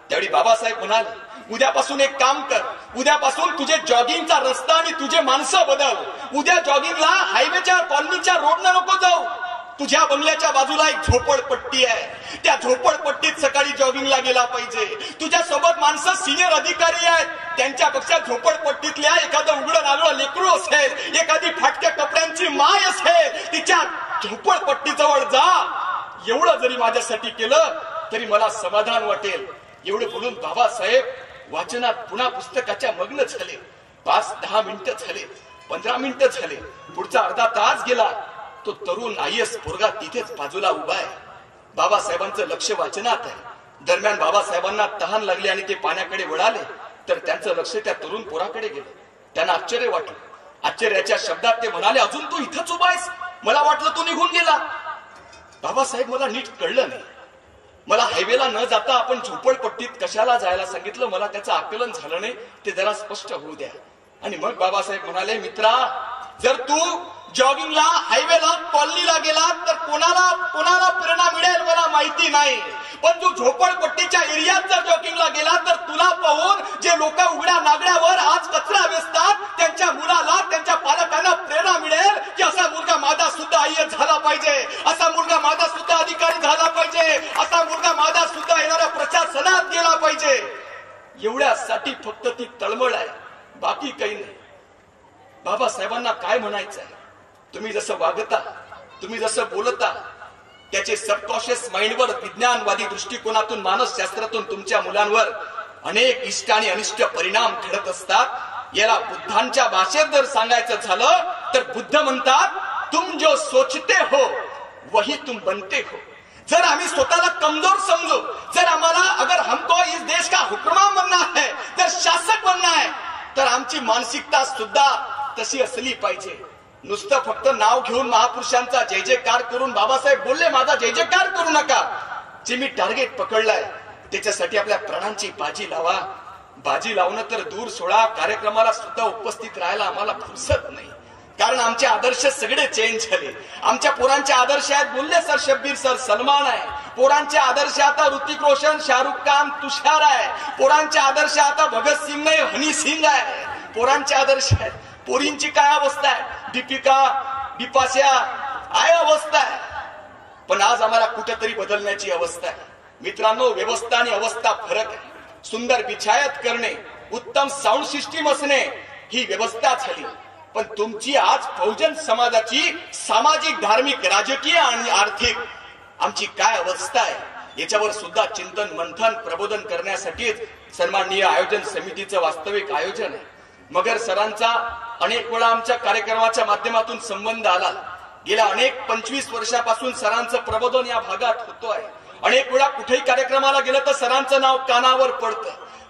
त्यावेळी बाबासाहेब म्हणाले, उद्यापासून एक काम कर, उद्यापासून तुझे जॉगिंगचा रस्ता आणि तुझे माणसं बदल. उद्या जॉगिंगला हायवेच्या कॉलनीच्या रोडनं नको जाऊ. तुझ्या बंगल्याच्या बाजूला एक झोपडपट्टी आहे, त्या झोपडपट्टीत सकाळी जॉगिंगला गेला पाहिजे. तुझ्या सोबत माणसं सिनियर अधिकारी आहेत, त्यांच्यापेक्षा झोपडपट्टीतल्या एखादं उघडं नागळं लेकरू असेल, एखादी फाटक्या कपड्यांची माय असेल, तिच्या झोपडपट्टी जवळ जा. एवढं जरी माझ्यासाठी केलं तरी मला समाधान वाटेल. एवढं बोलून बाबासाहेब वाचनात पुन्हा पुस्तकाच्या मग्न झाले. 5-10 मिनिटं झाले, 15 मिनिटं झाले, पुढचा अर्धा तास गेला. तो तरुण IAS पोरगा तिथेच बाजूला उभा आहे. बाबासाहेबांचं लक्ष वाचनात आहे. दरम्यान बाबासाहेबांना तहान लागली आणि ते पाण्याकडे वळाले. तर त्यांचं लक्ष त्या तरुण पोराकडे गेलं. त्यांना आश्चर्य वाटलं. आश्चर्याच्या शब्दात ते म्हणाले, अजून तू इथंच उभा आहेस? मला वाटलं तू निघून गेला. बाबासाहेब, मला नीट कळलं नाही. मला हायवेला न जाता आपण झोपडपट्टीत कशाला जायला सांगितलं, मला त्याचं आकलन झालं नाही. ते जरा स्पष्ट होऊ द्या. आणि मग बाबासाहेब म्हणाले, मित्रा, जर तू जॉगिंगला, हायवेला, कॉलनीला गेला तर कोणाला प्रेरणा मिळेल मला माहिती नाही. पण तू झोपडपट्टीच्या एरियात जर जॉगिंगला गेला तर तुला पाहून जे लोक उघड्या नागड्यावर आज कचरा वेचतात त्यांच्या मुलाला, त्यांच्या पालकांना प्रेरणा मिळेल की असा मुलगा माझा सुद्धा आयएस झाला पाहिजे, असा मुलगा माझा सुद्धा अधिकारी झाला पाहिजे, असा मुलगा माझा सुद्धा येणाऱ्या प्रशासनात गेला पाहिजे. एवढ्यासाठी फक्त ती तळमळ आहे, बाकी काही नाही. बाबासाहेबांना काय म्हणायचं आहे? तुम्ही जसं वागता, तुम्ही जसं बोलता, त्याचे सबकॉन्शियस माइंडवर विज्ञानवादी दृष्टिकोनातून, मानसशास्त्रातून तुमच्या मुलांवर अनेक इष्ट आणि अनिष्ट परिणाम घडत असतात. याला बुद्धांच्या भाषेत जर सांगायचं झालं तर बुद्ध म्हणतात, तुम जो सोचते हो वही तुम बनते हो. जर आम्ही स्वतःला कमजोर समजू, जर आम्हाला अगर हमको इस देश का हुक्मरान बनना है, जर शासक बनना है, तर आमची मानसिकता सुद्धा तशी असली पाहिजे. नुसतं फक्त नाव घेऊन महापुरुषांचा जय जयकार करून, बाबासाहेब बोलले माझा जय जयकार करू नका, जे मी टार्गेट पकडलाय त्याच्यासाठी आपल्या प्राणांची बाजी लावा. बाजी लावणं तर दूर सोडा, कार्यक्रमाला सुद्धा उपस्थित राहायला आम्हाला फुरसत नाही. कारण आमचे आदर्श सगळे चेंज झाले. आमच्या पोरांचे आदर्श आहेत, बोलले सर शब्बीर सर, सलमान आहे. पोरांचे आदर्श आता ऋतिक रोशन, शाहरुख खान, तुषार आहे. पोरांचे आदर्श आता भगतसिंग नाही, हनी सिंग आहे. पोरांचे आदर्श आहेत. पोरींची काय अवस्था आहे? दीपिका, बिपाशा, काय अवस्था आहे? पण आज आम्हाला कुठेतरी बदलण्याची अवस्था आहे. मित्रांनो, व्यवस्था आणि अवस्था फरक आहे. सुंदर बिछायत करणे, उत्तम साऊंड सिस्टीम असणे ही व्यवस्था झाली. पण तुमची आज बहुजन समाजाची सामाजिक, धार्मिक, राजकीय आणि आर्थिक आमची काय अवस्था आहे याच्यावर सुद्धा चिंतन, मंथन, प्रबोधन करण्यासाठीच सन्माननीय आयोजन समितीचं वास्तविक आयोजन आहे. मगर सरांचा अनेक वेळा आमच्या कार्यक्रमाच्या माध्यमातून संबंध आला. गेल्या अनेक 25 वर्षापासून सरांचं प्रबोधन या भागात होतो आहे. अनेक वेळा कुठेही कार्यक्रमाला गेलं तर सरांचं नाव कानावर पडतं.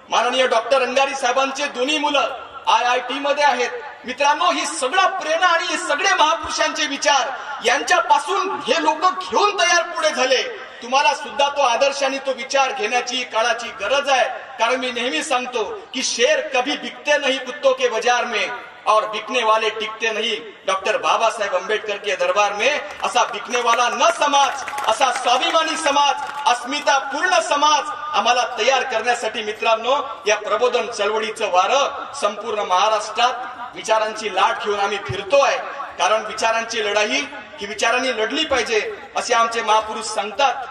माननीय डॉक्टर अंगारी साहेबांचे दोन्ही मुलं IIT मध्ये आहेत. मित्रांनो, ही सगळं प्रेरणा आणि हे सगळे महापुरुषांचे विचार यांच्यापासून हे लोक घेऊन तयार पुढे झाले. तुम्हाला सुद्धा तो आदर्श आणि तो विचार घेण्याची काळाची गरज आहे. कारण मी नेहमी सांगतो की शेर कभी बिकते नहीं कुत्तों के बाजार में और बिकने वाले टिकते नहीं डॉक्टर बाबासाहेब आंबेडकर के दरबार में. असा बिकने वाला न समाज, असा स्वाभिमानी समाज, अस्मिता पूर्ण समाज आम्हाला तयार करण्यासाठी मित्रांनो या प्रबोधन चळवळीचं वारं संपूर्ण महाराष्ट्रात विचारांची लाट घेऊन आम्ही फिरतोय. कारण विचारांची लढाई ही विचारांनी लढली पाहिजे असे आमचे महापुरुष सांगतात.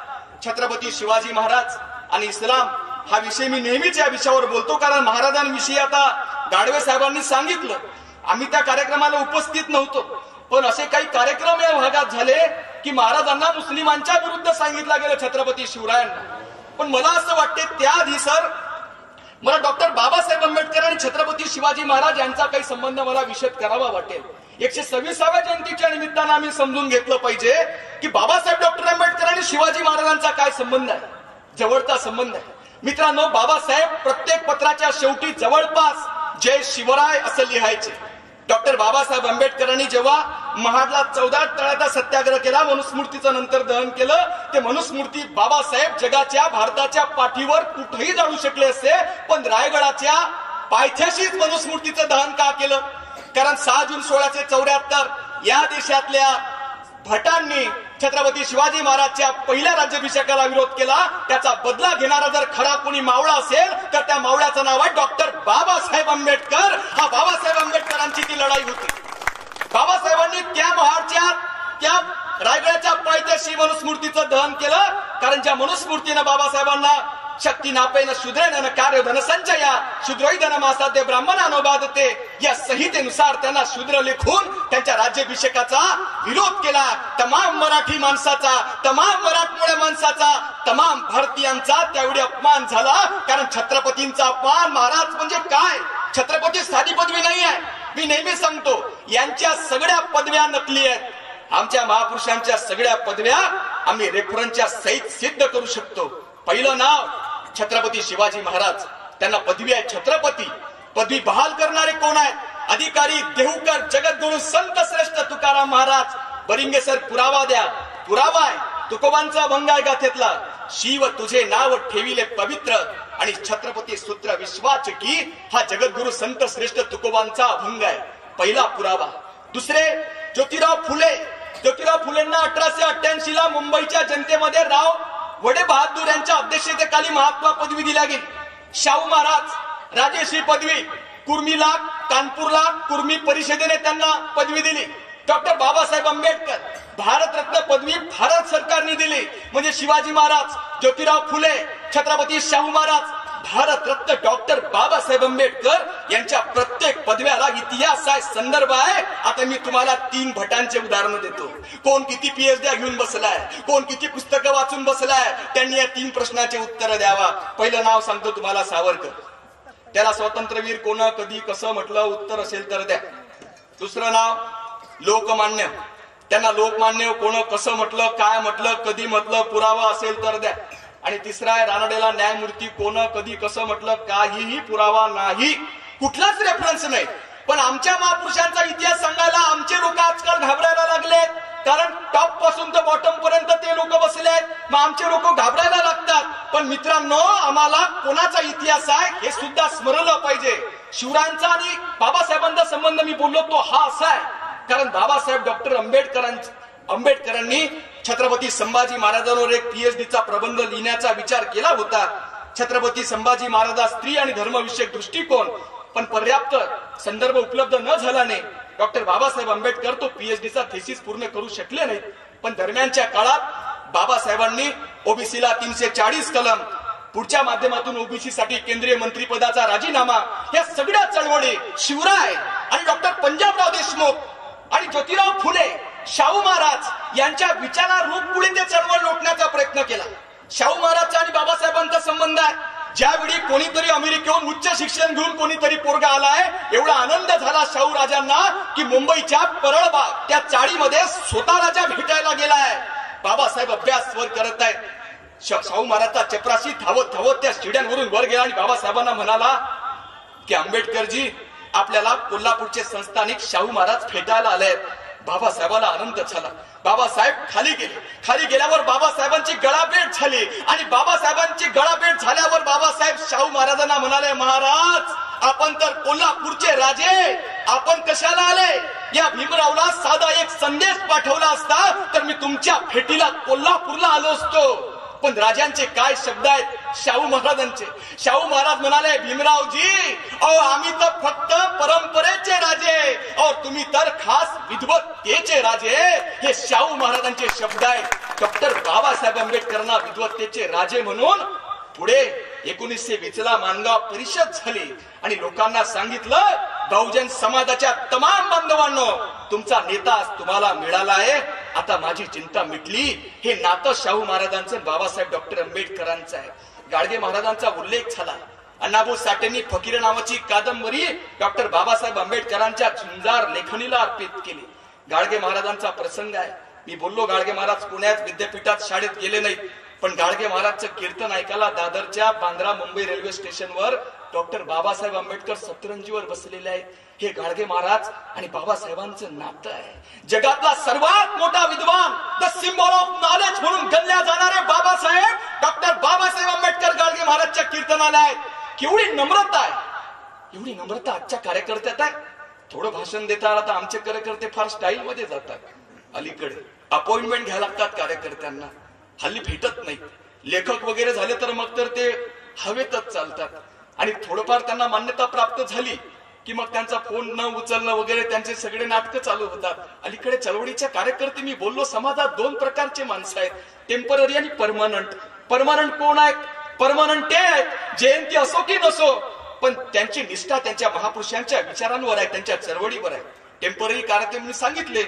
छत्रपती शिवाजी महाराज आणि इस्लाम हा विषय मी नेहमीच या विषयावर बोलतो. कारण महाराजांविषयी आता गाडवे साहेबांनी सांगितलं. आम्ही त्या कार्यक्रमाला उपस्थित नव्हतो, पण असे काही कार्यक्रम या भागात झाले की महाराजांना मुस्लिमांच्या विरुद्ध सांगितलं गेलं छत्रपती शिवरायांना. पण मला असं वाटते त्याआधी सर मला डॉक्टर बाबासाहेब आंबेडकर आणि छत्रपती शिवाजी महाराज यांचा काही संबंध मला विशद करावा वाटेल. 126व्या जयंतीच्या निमित्तानं आम्ही समजून घेतलं पाहिजे की बाबासाहेब डॉक्टर आंबेडकर आणि शिवाजी महाराजांचा काय संबंध आहे. जवळचा संबंध आहे. मित्रांनो, बाबासाहेब प्रत्येक पत्राच्या शेवटी जवळपास जय शिवराय असं लिहायचे. डॉक्टर बाबासाहेब आंबेडकरांनी जेव्हा महाडला 14 तळ्याचा सत्याग्रह केला, मनुस्मृतीचं नंतर दहन केलं, ते मनुस्मृती बाबासाहेब जगाच्या, भारताच्या पाठीवर कुठेही जाळू शकले असते, पण रायगडाच्या पायथ्याशीच मनुस्मृतीचं दहन का केलं? कारण 6 जून 1674 या देशातल्या भटांनी छत्रपती शिवाजी महाराजच्या पहिल्या राज्याभिषेकाला विरोध केला. त्याचा बदला घेणारा जर खरा कोणी मावळा असेल तर त्या मावळ्याचं नाव आहे डॉक्टर बाबासाहेब आंबेडकर. हा बाबासाहेब आंबेडकरांची ती लढाई होती. बाबासाहेबांनी त्या महाडच्या, त्या रायगडाच्या पायथ्याशी मनुस्मृतीचं दहन केलं. कारण ज्या मनुस्मृतीनं बाबासाहेबांना शक्ती नापेन शूद्रेन कार्यधन संचया शूद्रोधन मासाध्य ब्राह्मणानो बाधते या संहितेनुसार त्यांना शूद्र लिखून त्यांच्या राज्याभिषेकाचा विरोध केला. तमाम मराठी माणसाचा, तमाम मराठमोळ्या माणसाचा, तमाम भारतीयांचा त्यावेळी अपमान झाला. कारण छत्रपतींचा अपमान, महाराज म्हणजे काय? छत्रपती साधी पदवी नाही आहे. मी नेहमी सांगतो यांच्या सगळ्या पदव्या नकली आहेत. आमच्या महापुरुषांच्या सगळ्या पदव्या आम्ही रेफरन्सच्या सहित सिद्ध करू शकतो. पहिलं नाव छत्रपती शिवाजी महाराज, त्यांना पदवी आहे छत्रपती. पदवी बहाल करणारे कोण आहेत? अधिकारी देहूकर जगद्गुरु संत श्रेष्ठ तुकाराम महाराज. बरिंगे सर पुरावा द्या. पुरावा आहे तुकोबांचा अभंग आहे गाथेतला. शिव तुझे नाव ठेविले पवित्र आणि छत्रपती सूत्र विश्वाच की, हा जगद्गुरु संत श्रेष्ठ तुकोबांचा अभंग आहे. पहिला पुरावा. दुसरे ज्योतिराव फुले. ज्योतिराव फुलेंना 1888 ला मुंबईच्या जनतेमध्ये राव वडे बहादूर यांच्या अध्यक्षतेखाली महात्मा पदवी दिल्या गेली. शाहू महाराज राजेश्री पदवी कुर्मीला, कानपूरला कुर्मी परिषदेने त्यांना पदवी दिली. डॉक्टर बाबासाहेब आंबेडकर भारतरत्न पदवी भारत सरकारने दिली. म्हणजे शिवाजी महाराज, ज्योतिराव फुले, छत्रपती शाहू महाराज, भारतरत्न डॉक्टर बाबासाहेब आंबेडकर यांच्या प्रत्येक पदव्याला इतिहास आहे, संदर्भ आहे. आता मी तुम्हाला 3 भटांचे उदाहरण देतो. कोण किती पीएचडी घेऊन बसलाय, कोण किती पुस्तकं वाचून बसलाय, त्यांनी या 3 प्रश्नाचे उत्तर द्यावा. पहिलं नाव सांगतो तुम्हाला, सावरकर. त्याला स्वातंत्र्यवीर कोण, कधी, कसं म्हटलं, उत्तर असेल तर द्या. दुसरं नाव लोकमान्य. त्यांना लोकमान्य कोण, कसं म्हटलं, काय म्हटलं, कधी म्हटलं, पुरावा असेल तर द्या. आणि तिसरा आहे रानडेला न्यायमूर्ती कोण, कधी, कसं म्हटलं, काहीही पुरावा नाही, कुठलाच रेफरन्स नाही. पण आमच्या महापुरुषांचा इतिहास सांगायला आमचे लोक आजकाल घाबरायला लागले. कारण टॉप पासून तर बॉटम पर्यंत ते लोक बसलेत. मग आमचे लोक घाबरायला लागतात. पण मित्रांनो, आम्हाला कोणाचा इतिहास आहे हे सुद्धा स्मरलं पाहिजे. शिवरायांचा आणि बाबासाहेबांचा संबंध मी बोललो तो हा असा आहे, कारण बाबासाहेब डॉक्टर आंबेडकरांनी छत्रपती संभाजी महाराजांवर एक पीएचडीचा प्रबंध लिहिण्याचा विचार केला होता. छत्रपती संभाजी महाराज स्त्री आणि धर्मविषयक दृष्टिकोन, पण पर्याप्त संदर्भ उपलब्ध न झाल्याने डॉक्टर बाबासाहेब आंबेडकर तो पीएचडीचा थेसिस पूर्ण करू शकले नाहीत. पण दरम्यानच्या काळात बाबासाहेबांनी ओबीसीला 340 कलम, पुढच्या माध्यमातून ओबीसी साठी केंद्रीय मंत्रिपदाचा राजीनामा, या सगळ्या चळवळी शिवराय आणि डॉक्टर पंजाबराव देशमुख आणि ज्योतिराव फुले, शाहू महाराज यांच्या विचाराला रूप पुढे ते चळवळ लोटण्याचा प्रयत्न केला. शाहू महाराजचा आणि बाबासाहेबांचा संबंध आहे. ज्यावेळी कोणीतरी अमेरिकेहून उच्च शिक्षण घेऊन कोणीतरी पोरगा आलाय, एवढा आनंद झाला शाहू राजांना की मुंबईच्या परळबाग त्या चाळीमध्ये स्वतः राजा भेटायला गेलाय. बाबासाहेब अभ्यास वर करत आहेत. शाहू महाराजचा चपराशी धावत धावत त्या शिड्यांवरून वर गेला आणि बाबासाहेबांना म्हणाला की आंबेडकरजी, आपल्याला कोल्हापूरचे संस्थानिक शाहू महाराज भेटायला आले. बाबासाहेबाला आनंद झाला. बाबासाहेब खाली गेले. खाली गेल्यावर बाबासाहेबांची गळाभेट झाली आणि बाबासाहेबांची गळाभेट झाल्यावर बाबासाहेब शाहू महाराजांना म्हणाले, महाराज, आपण तर कोल्हापूरचे राजे, आपण कशाला आले? या भीमरावला साधा एक संदेश पाठवला असता तर मी तुमच्या भेटीला कोल्हापूरला आलो असतो. पण राजांचे काय शब्द आहेत शाहू महाराजांचे. शाहू महाराज म्हणाले, भीमरावजी, आम्ही तर फक्त परंपरेचे राजे और तुम्ही तर खास विद्वत्तेचे राजे. हे शाहू महाराजांचे शब्द आहेत. डॉक्टर बाबासाहेब आंबेडकरांना विद्वत्तेचे राजे म्हणून पुढे 1920 ला मानगाव परिषद झाली आणि लोकांना सांगितलं, बहुजन समाजाच्या तमाम बांधवांनो, तुमचा नेता आज तुम्हाला मिळाला आहे. आता माझी चिंता मिटली. हे नातं शाहू महाराजांचं बाबासाहेब डॉक्टर आंबेडकरांचं आहे. गाडगे महाराजांचा उल्लेख झाला. अण्णाभाऊ साठेंनी फकीर नावाची कादंबरी डॉक्टर बाबासाहेब आंबेडकरांच्या झुंजार लेखणीला अर्पित केली. गाडगे महाराजांचा प्रसंग आहे. मी बोललो, गाडगे महाराज पुण्यात विद्यापीठात शाळेत गेले नाहीत, पण गाडगे महाराजचं कीर्तन ऐकायला दादरच्या बांद्रा मुंबई रेल्वे स्टेशनवर डॉक्टर बाबासाहेब आंबेडकर सतरंजीवर बसलेले आहेत. हे गाडगे महाराज आणि बाबासाहेबांचं नातं आहे. जगातला सर्वात मोठा विद्वान, द सिम्बॉल ऑफ नॉलेज म्हणून गणल्या जाणारे बाबासाहेब डॉक्टर बाबासाहेब आंबेडकर गाडगे महाराजच्या कीर्तनाला आहेत. केवढी नम्रता आहे, एवढी नम्रता आजच्या कार्यकर्त्यात आहे. थोडं भाषण देता आता आमचे कार्यकर्ते फार स्टाईल मध्ये जातात. अलीकडे अपॉइंटमेंट घ्यायला लागतात कार्यकर्त्यांना, हल्ली भेटत नाही. लेखक वगैरे झाले तर मग तर ते हवेतच चालतात आणि थोडंफार त्यांना मान्यता प्राप्त झाली की मग त्यांचा फोन न उचलणं वगैरे त्यांचे सगळे नाटकं चालू होतात. अलीकडे चळवळीच्या कार्यकर्ते, मी बोललो, समाजात 2 प्रकारचे माणसं आहेत, टेम्पररी आणि परमनंट. परमनंट कोण आहेत? परमनंट ते आहेत जयंती असो की नसो, पण त्यांची निष्ठा त्यांच्या महापुरुषांच्या विचारांवर आहे, त्यांच्या चळवळीवर आहे. टेम्पररी कार्यकर्ते मी सांगितले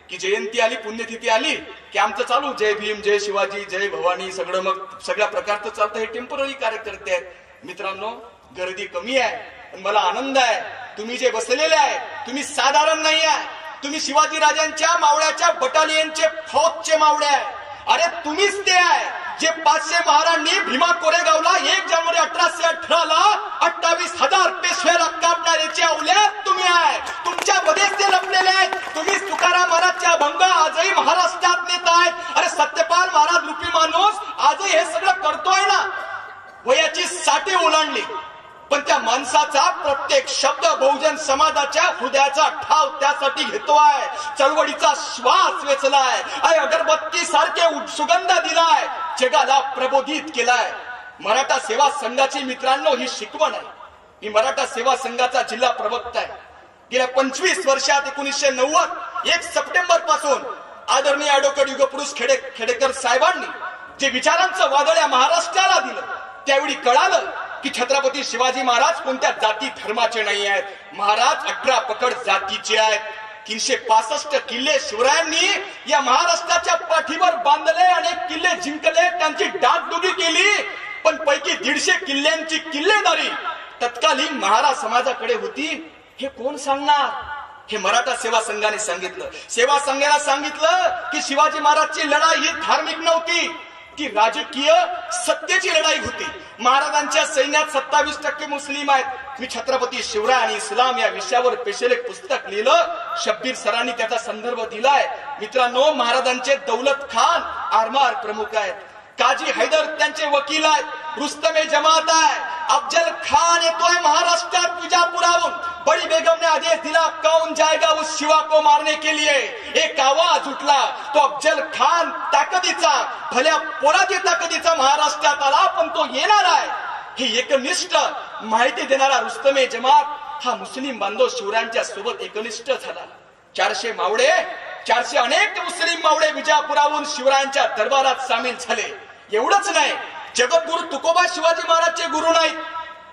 की जयंती आली, पुण्यतिथी आली की आमचं चालू जय भीम, जय शिवाजी, जय भवानी, सगळं मग सगळ्या प्रकारचं चालतं. हे टेम्पररी कार्यकर्ते आहेत. मित्रांनो, गर्दी कमी आहे पण मला आनंद आहे. तुम्ही जे बसलेले आहे तुम्ही साधारण नाही आहे. तुम्ही शिवाजी राजांच्या मावळ्याच्या बटालियनचे फौजचे मावळे आहे. अरे तुम्हीच ते आहे जे 500 महारांनी भीमा कोरेगावला 1 जानेवारी 1818 ला अवल्यात तुम्ही आहे, तुमच्यामध्येच ते लपलेले आहेत. तुम्ही तुकाराम महाराजचे अभंग आजही महाराष्ट्रात नेत आहेत. अरे सत्यपाल महाराज रूपी माणूस आजही हे सगळं करतोय ना. वयाची 60 ओलांडली, पण त्या माणसाचा प्रत्येक शब्द बहुजन समाजाच्या हृदयाचा ठाव त्यासाठी घेतोय. चळवळीचा श्वास वेचलाय, अगरबत्ती सारखे सुगंध दिलाय, जगाला प्रबोधित केलाय. मराठा सेवा संघाची मित्रांनो ही शिकवण आहे. मी मराठा सेवा संघाचा जिल्हा प्रवक्ता आहे. गेल्या 25 वर्षात 1990 1 सप्टेंबर पासून आदरणीय ॲडव्होकेट युगपुरुष खेडेकर साहेबांनी जे विचारांचं वादळ या महाराष्ट्राला दिलं, त्यावेळी कळालं की छत्रपती शिवाजी महाराज कोणत्या जाती धर्माचे नाही आहेत. महाराज 18 पकड जातीचे आहेत. 365 किल्ले शिवरायांनी या महाराष्ट्राच्या पाठीवर बांधले, अनेक किल्ले जिंकले, त्यांची डागडुगी केली, पण पैकी 150 किल्ल्यांची किल्लेदारी तत्कालीन महाराज समाजाकडे होती. हे कोण सांगणार? हे मराठा सेवा संघाने सांगितलं. सेवा संघाला सांगितलं की शिवाजी महाराजची लढाई ही धार्मिक नव्हती, ती राजकीय सत्तेची लढाई होती. महाराजांच्या सैन्यात 27% मुस्लिम आहेत. मी छत्रपती शिवराय आणि इस्लाम या विषयावर स्पेशल एक पुस्तक लिहिलं. शब्बीर सरांनी त्याचा संदर्भ दिलाय. मित्रांनो, महाराजांचे दौलत खान आरमार प्रमुख आहेत, काजी हैदर त्यांचे वकील आहेत, रुस्तमे जमात आहे, अफजल खान येतोय महाराष्ट्रात विजापुराहून. बड़ी बेगम ने आदेश दिला, कौन जाएगा उस शिवा को मारने के लिए. एक आवाज उठला, तो अफजल खान ताकदीचा, भल्या पोराची ताकदीचा महाराष्ट्रात आला, पण तो येणार आहे. हे एकनिष्ठ माहिती देणारा रुस्तमे जमात हा मुस्लिम बांधव शिवरायांच्या सोबत एकनिष्ठ झाला. 400 मावळे, 400 अनेक मुस्लिम मावळे विजापुराहून शिवरायांच्या दरबारात सामील झाले. एवढंच नाही, जगद्गुरु तुकोबा शिवाजी महाराजचे गुरु नाहीत,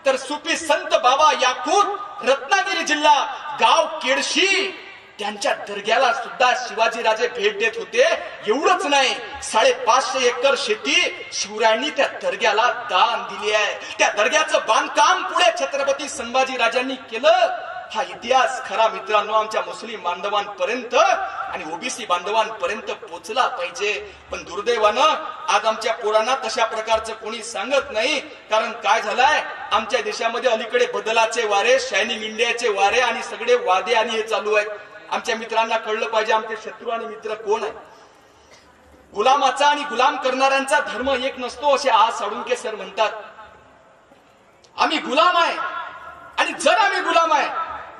तर सुफी संत बाबा याकूत रत्नागिरी जिल्हा गाव केडशी त्यांच्या दर्ग्याला सुद्धा शिवाजीराजे भेट देत होते. एवढंच नाही, 550 एकर शेती शिवरायांनी त्या दर्ग्याला दान दिली आहे. त्या दर्ग्याचं बांधकाम पुढे छत्रपती संभाजी राजांनी केलं. हा इतिहास खरा मित्रांनो आमच्या मुस्लिम बांधवांपर्यंत आणि ओबीसी बांधवांपर्यंत पोचला पाहिजे. पण दुर्दैवानं आज आमच्या पोरांना तशा प्रकारचं कोणी सांगत नाही. कारण काय झालंय, आमच्या देशामध्ये अलीकडे बदलाचे वारे, शायनिंग इंडियाचे वारे आणि सगळे वादे आणि हे चालू आहेत. आमच्या मित्रांना कळलं पाहिजे आमचे शत्रू आणि मित्र कोण आहे. गुलामाचा आणि गुलाम करणाऱ्यांचा धर्म एक नसतो असे आज साळुंके सर म्हणतात. आम्ही गुलाम आहे, आणि जर आम्ही गुलाम आहे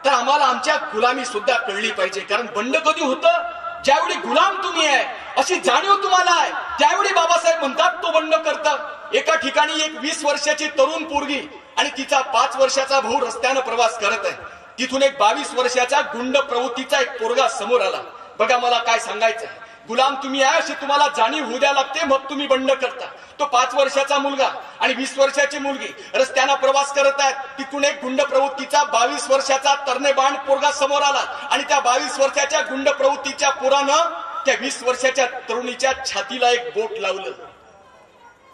तर आम्हाला आमच्या गुलामी सुद्धा कळली पाहिजे. कारण बंड कधी होतं, ज्यावेळी गुलाम तुम्ही आहे अशी जाणीव तुम्हाला आहे, त्यावेळी बाबासाहेब म्हणतात तो बंड करता. एका ठिकाणी एक 20 वर्षाची तरुण पोरगी आणि तिचा 5 वर्षाचा भाऊ रस्त्यानं प्रवास करत आहे. तिथून एक 22 वर्षाचा गुंड प्रवृत्तीचा एक पोरगा समोर आला. बघा, मला काय सांगायचं आहे, गुलाम तुम्ही आहे अशी तुम्हाला जाणीव होऊ द्या लागते, मग तुम्ही बंड करता. तो 5 वर्षाचा मुलगा आणि 20 वर्षाची मुलगी रस्त्यानं प्रवास करत आहेत. तिथून एक गुंड प्रवृत्तीचा 22 वर्षाचा तरणेबाण पोरगा समोर आला आणि त्या 22 वर्षाच्या गुंड प्रवृत्तीच्या पोरानं त्या 20 वर्षाच्या तरुणीच्या छातीला एक बोट लावलं.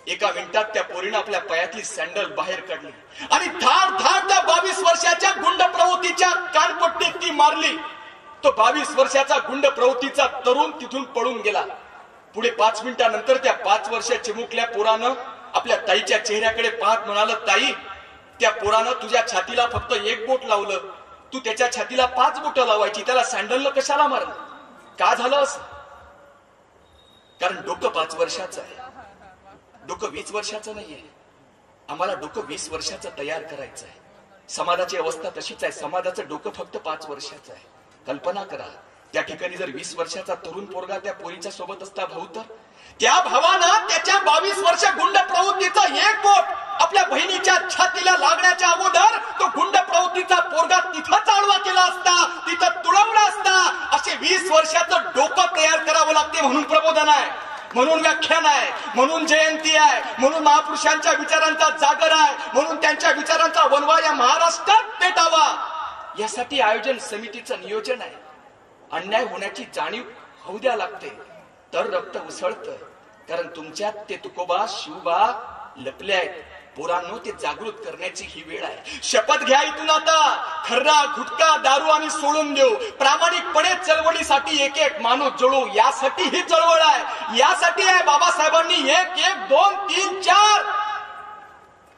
एका मिनिटात त्या पोरीनं आपल्या पायातली सँडल बाहेर काढली आणि धाड धाड त्या 22 वर्षाच्या गुंड प्रवृत्तीच्या कानपट्टीत ती मारली. तो 22 वर्षाचा गुंड प्रवृत्तीचा तरुण तिथून पळून गेला. पुढे 5 मिनिटांनंतर त्या 5 वर्ष चिमुकल्या पोरानं आपल्या ताईच्या चेहऱ्याकडे पाहत म्हणालं, ताई, त्या पोरानं तुझ्या छातीला फक्त 1 बोट लावलं, तू त्याच्या छातीला 5 बोटं लावायची, त्याला सँडलनं कशाला मारलं? का झालं असं? कारण डोकं 5 वर्षाचं आहे, डोकं 20 वर्षाचं नाहीये. आम्हाला डोकं 20 वर्षाचं तयार करायचं आहे. समाजाची अवस्था तशीच आहे, समाजाचं डोकं फक्त 5 वर्षाचं आहे. कल्पना करा, त्या ठिकाणी जर 20 वर्षाचा तरुण पोरगा त्या पोरीच्या सोबत असता भाऊ, तर त्या भावानं त्याच्या 22 वर्ष गुंड प्रवृत्तीचा 1 बोट आपल्या बहिणीच्या छातीला लागण्याच्या अगोदर तो गुंड प्रवृत्तीचा पोरगा तिथं चालवा केला असता, तिथं तुडवला असता. असे 20 वर्षाचं डोकं तयार करावं लागते. म्हणून प्रबोधन आहे, म्हणून व्याख्यान आहे, म्हणून जयंती आहे, म्हणून महापुरुषांच्या विचारांचा जागर आहे, म्हणून त्यांच्या विचारांचा वनवा या महाराष्ट्रात पेटावा, यासाठी आयोजन समितीचं नियोजन आहे. अन्याय होण्याची जाणीव होऊ द्या लागते, तर रक्त उसळतं. कारण तुमच्यात ते तुकोबा शिवबा लपले आहेत. पोरांनो, ते जागृत करण्याची ही वेळ आहे. शपथ घ्या इथून आता, खर्रा, गुटखा, दारू आम्ही सोडून देऊ. प्रामाणिकपणे चळवळीसाठी एक एक माणूस जोडू. यासाठी ही चळवळ आहे, यासाठी आहे. बाबासाहेबांनी 1, 1, 2, 3, 4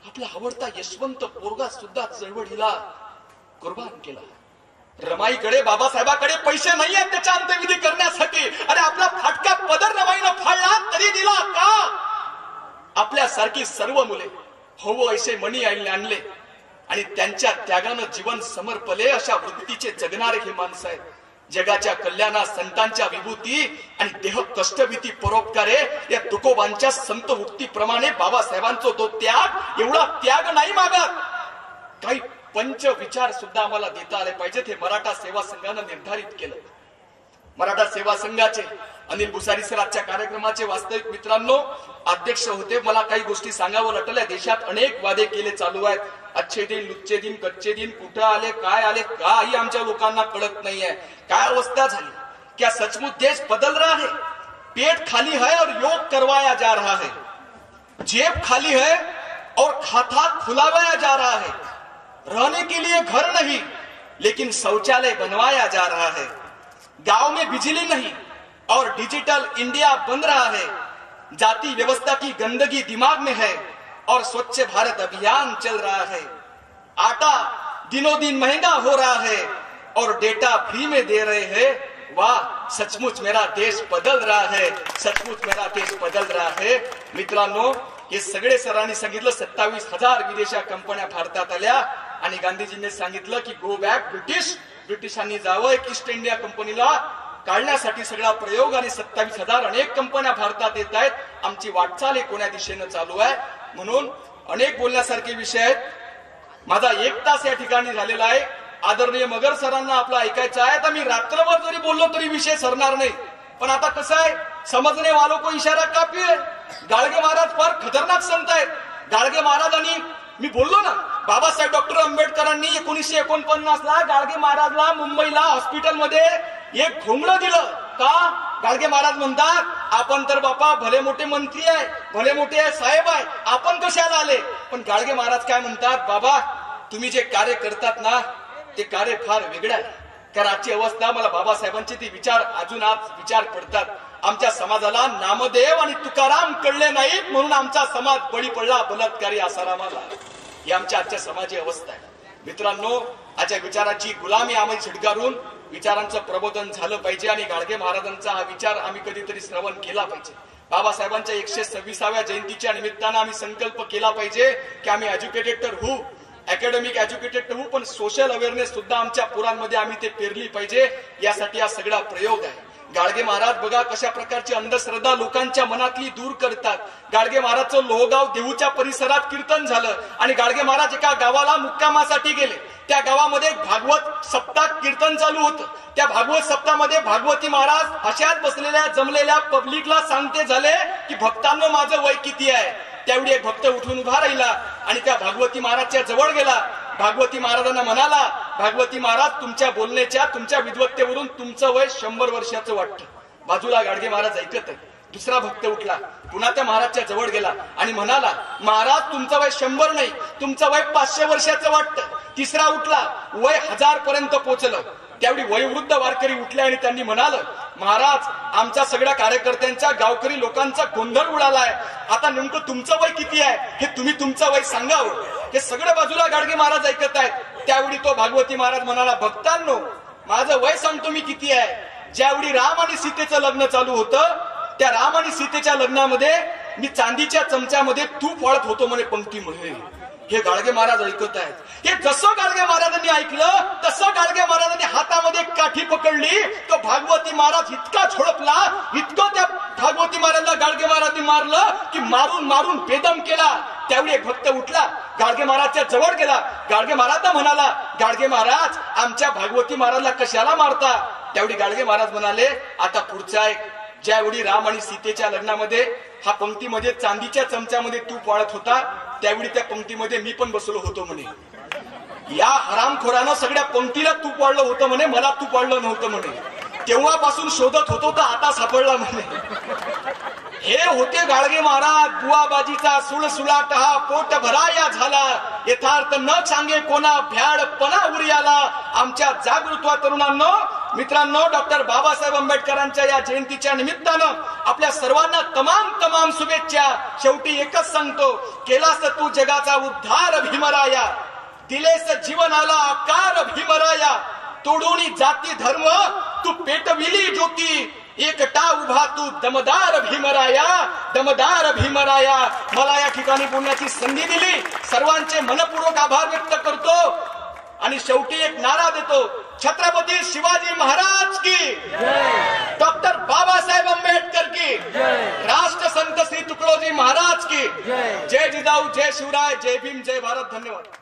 आपला आवडता यशवंत पोरगा सुद्धा चळवळीला कुर्बान केला. रमाईकडे बाबासाहेबाकडे पैसे नाही आहेत त्याच्या अंत्यविधी करण्यासाठी. अरे आपला फाटका पदर रमाईनं फाडला तरी दिला का? आपल्यासारखी सर्व मुले हो ऐसे मणी आणले आणि त्यांच्या त्यागानं जीवन समर्पले अशा वृत्तीचे जगणारे हे माणसं आहेत. जगाच्या कल्याणा संतांच्या विभूती आणि देह कष्टभीती परोपकारे या तुकोबांच्या संत उक्तीप्रमाणे बाबासाहेबांचा तो त्याग एवढा त्याग नाही मागत. काही पंच विचार सुद्धा आम्हाला देता आले पाहिजेत. हे मराठा सेवा संघानं निर्धारित केलं. मराठा सेवा संघाचे अनिल भुसारी सर आजच्या कार्यक्रमाचे वास्तविक मित्रांनो अध्यक्ष होते. मला काही गोष्टी सांगावं वाटल्या. देशात अनेक वादे केले चालू आहेत. अच्छे दिन लुच्चे दिन कच्चे दिन कुठं आले काय आले काही आमच्या लोकांना कळत नाहीये. काय अवस्था झाली क्या सचमुच देश बदल रहा है? पेट खाली है और योग करवाया जा रहा है. जेब खाली है और खाता खुलावाया जा रहा है. रहने के लिए घर नहीं लेकिन शौचालय बनवाया जा रहा है. गांव में बिजली नहीं और डिजिटल इंडिया बन रहा है. जाति व्यवस्था की गंदगी दिमाग में है और स्वच्छ भारत अभियान चल रहा है. आटा दिनों दिन महंगा हो रहा है और डेटा फ्री में दे रहे हैं. वाह सचमुच मेरा देश बदल रहा है. सचमुच मेरा देश बदल रहा है. मित्रांनो हे सगळे सरांनी सांगितलं. 27,000 विदेशी कंपन्या भारतात आल्या आणि गांधीजींनी सांगितलं की गो बॅक ब्रिटिश. ब्रिटिशांनी जावं ईस्ट इंडिया कंपनीला काढण्यासाठी सगळा प्रयोग आणि 27,000 अनेक कंपन्या भारतात येत आहेत. आमची वाटचाल हे कोण्या दिशेनं चालू आहे. म्हणून अनेक बोलण्यासारखे विषय आहेत. माझा 1 तास या ठिकाणी झालेला आहे. आदरणीय मगर सरांना आपलं ऐकायचं आहे. तर मी रात्रभर जरी बोललो तरी विषय सरणार नाही. पण आता कसं आहे समजणे वालों को इशारा काफी आहे. गाडगे महाराज फार खतरनाक संत आहेत. गाडगे महाराजांनी मी बोललो ना बाबासाहेब डॉक्टर आंबेडकरांनी 1949 ला गाडगे महाराजला मुंबईला हॉस्पिटलमध्ये एक घोंगडं दिलं. का? गाडगे महाराज म्हणतात आपण तर बापा भले मोठे मंत्री आहे भले मोठे साहेब आहे आपण कशाला आले. पण गाडगे महाराज काय म्हणतात बाबा तुम्ही जे कार्य करतात ना ते कार्य फार वेगळं आहे. कारण आजची अवस्था मला बाबासाहेबांचे ते विचार अजून आज विचार पडतात. आमच्या समाजाला नामदेव आणि तुकाराम कळले नाहीत म्हणून आमचा समाज बळी पडला बलात्कारी आसारामाला. ही आमच्या आजच्या समाजाची अवस्था आहे. मित्रांनो आजच्या विचाराची गुलामी आम्ही झिडकारून विचारांचं प्रबोधन झालं पाहिजे आणि गाडगे महाराजांचा हा विचार आम्ही कधीतरी श्रवण केला पाहिजे. बाबासाहेबांच्या 126व्या जयंतीच्या निमित्तानं आम्ही संकल्प केला पाहिजे की आम्ही एज्युकेटेड तर होऊ अकॅडमिक एज्युकेटेड होऊ पण सोशल अवेअरनेस सुद्धा आमच्या पुरांमध्ये आम्ही ते पेरली पाहिजे. यासाठी हा सगळा प्रयोग आहे. गाडगे महाराज बघा कशा प्रकारची अंधश्रद्धा लोकांच्या मनातली दूर करतात. गाडगे महाराजचं लोहगाव देऊच्या परिसरात कीर्तन झालं आणि गाडगे महाराज एका गावाला मुक्कामासाठी गेले. त्या गावामध्ये भागवत सप्ताह कीर्तन चालू होतं. त्या भागवत सप्ताहामध्ये भागवती महाराज अशाच बसलेल्या जमलेल्या पब्लिकला सांगते झाले की भक्तांनो माझं वय किती आहे. त्यावेळी एक भक्त उठून उभा राहिला आणि त्या भागवती महाराजच्या जवळ गेला. भागवती महाराजांना म्हणाला भागवती महाराज तुमच्या बोलण्याच्या तुमच्या विद्वत्तेवरून तुमचं वय 100 वर्षाचं वाटतं. बाजूला गाडगे महाराज ऐकत आहे. दुसरा भक्त उठला पुन्हा त्या महाराजच्या जवळ गेला आणि म्हणाला महाराज तुमचं वय 100 नाही तुमचं वय 500 वर्षाचं वाटतं. तिसरा उठला वय 1000 पर्यंत पोहोचलं. त्यावेळी वयोवृद्ध वारकरी उठले आणि त्यांनी म्हणालं महाराज आमच्या सगळ्या कार्यकर्त्यांच्या गावकरी लोकांचा गोंधळ उडालाय. आता नेमकं तुमचं वय किती आहे हे तुम्ही तुमचं वय सांगावं. हे सगळं बाजूला गाडगे महाराज ऐकत आहेत. त्यावेळी तो भागवती महाराज म्हणाला भक्तांनो माझं वय सांगतो मी किती आहे. ज्यावेळी राम आणि सीतेचं लग्न चालू होतं त्या राम आणि सीतेच्या लग्नामध्ये मी चांदीच्या चमच्यामध्ये तूप वाळत होतो म्हणे पंक्तीमध्ये. हे गाडगे महाराज ऐकत आहेत. हे जसं गाडगे महाराजांनी ऐकलं तसं गाडगे महाराजांनी हातामध्ये काठी पकडली. तो भागवती महाराज इतका झोडपला इतकं त्या भागवती महाराजला गाडगे महाराजांनी मारलं की मारून मारून बेदम केला. त्यावेळी एक भक्त उठला गाडगे महाराजच्या जवळ गेला. गाडगे महाराज म्हणाला गाडगे महाराज आमच्या भागवती महाराजला कशाला मारता. त्यावेळी गाडगे महाराज म्हणाले आता पुढचा एक ज्यावेळी राम आणि सीतेच्या लग्नामध्ये हा पंक्तीमध्ये चांदीच्या चमच्यामध्ये तूप वाळत होता त्यावेळी त्या पंक्तीमध्ये मी पण बसलो होतो म्हणे. या हरामखोरानं सगळ्या पंक्तीला तूप वाढलं होतं म्हणे मला तूप वाढलं नव्हतं म्हणे. तेव्हापासून शोधत होतो तर आता सापडला म्हणे. हे होते गाडगे महाराज. बुवाबाजीचा सुळसुळाट हा पोट भराया झाला. यथार्थ न सांगे कोणा भ्याडपणा उरियाला. आमच्या जागृत तरुणांनो मित्रांनो डॉक्टर बाबासाहेब आंबेडकरांच्या या जयंतीच्या निमित्तानं आपल्या सर्वांना तमाम शुभेच्छा. शेवटी एकच सांगतो केलास तू जगाचा उद्धार भीमराया. दिलेस जीवनाला आकार भीमराया, तोडून जाती धर्म तू पेटविली ज्योती, एकटा उभा तू दमदार भीमराया, दमदार भीमराया. मला या ठिकाणी बोलण्याची संधी दिली, सर्वांचे मनपूर्वक आभार व्यक्त करतो आणि शेवटी एक नारा देतो, छत्रपती शिवाजी महाराज की, डॉक्टर बाबासाहेब आंबेडकर की, राष्ट्रसंत श्री तुकडोजी महाराज की. जय जिजाऊ, जय शिवराय, जय भीम, जय भारत. धन्यवाद.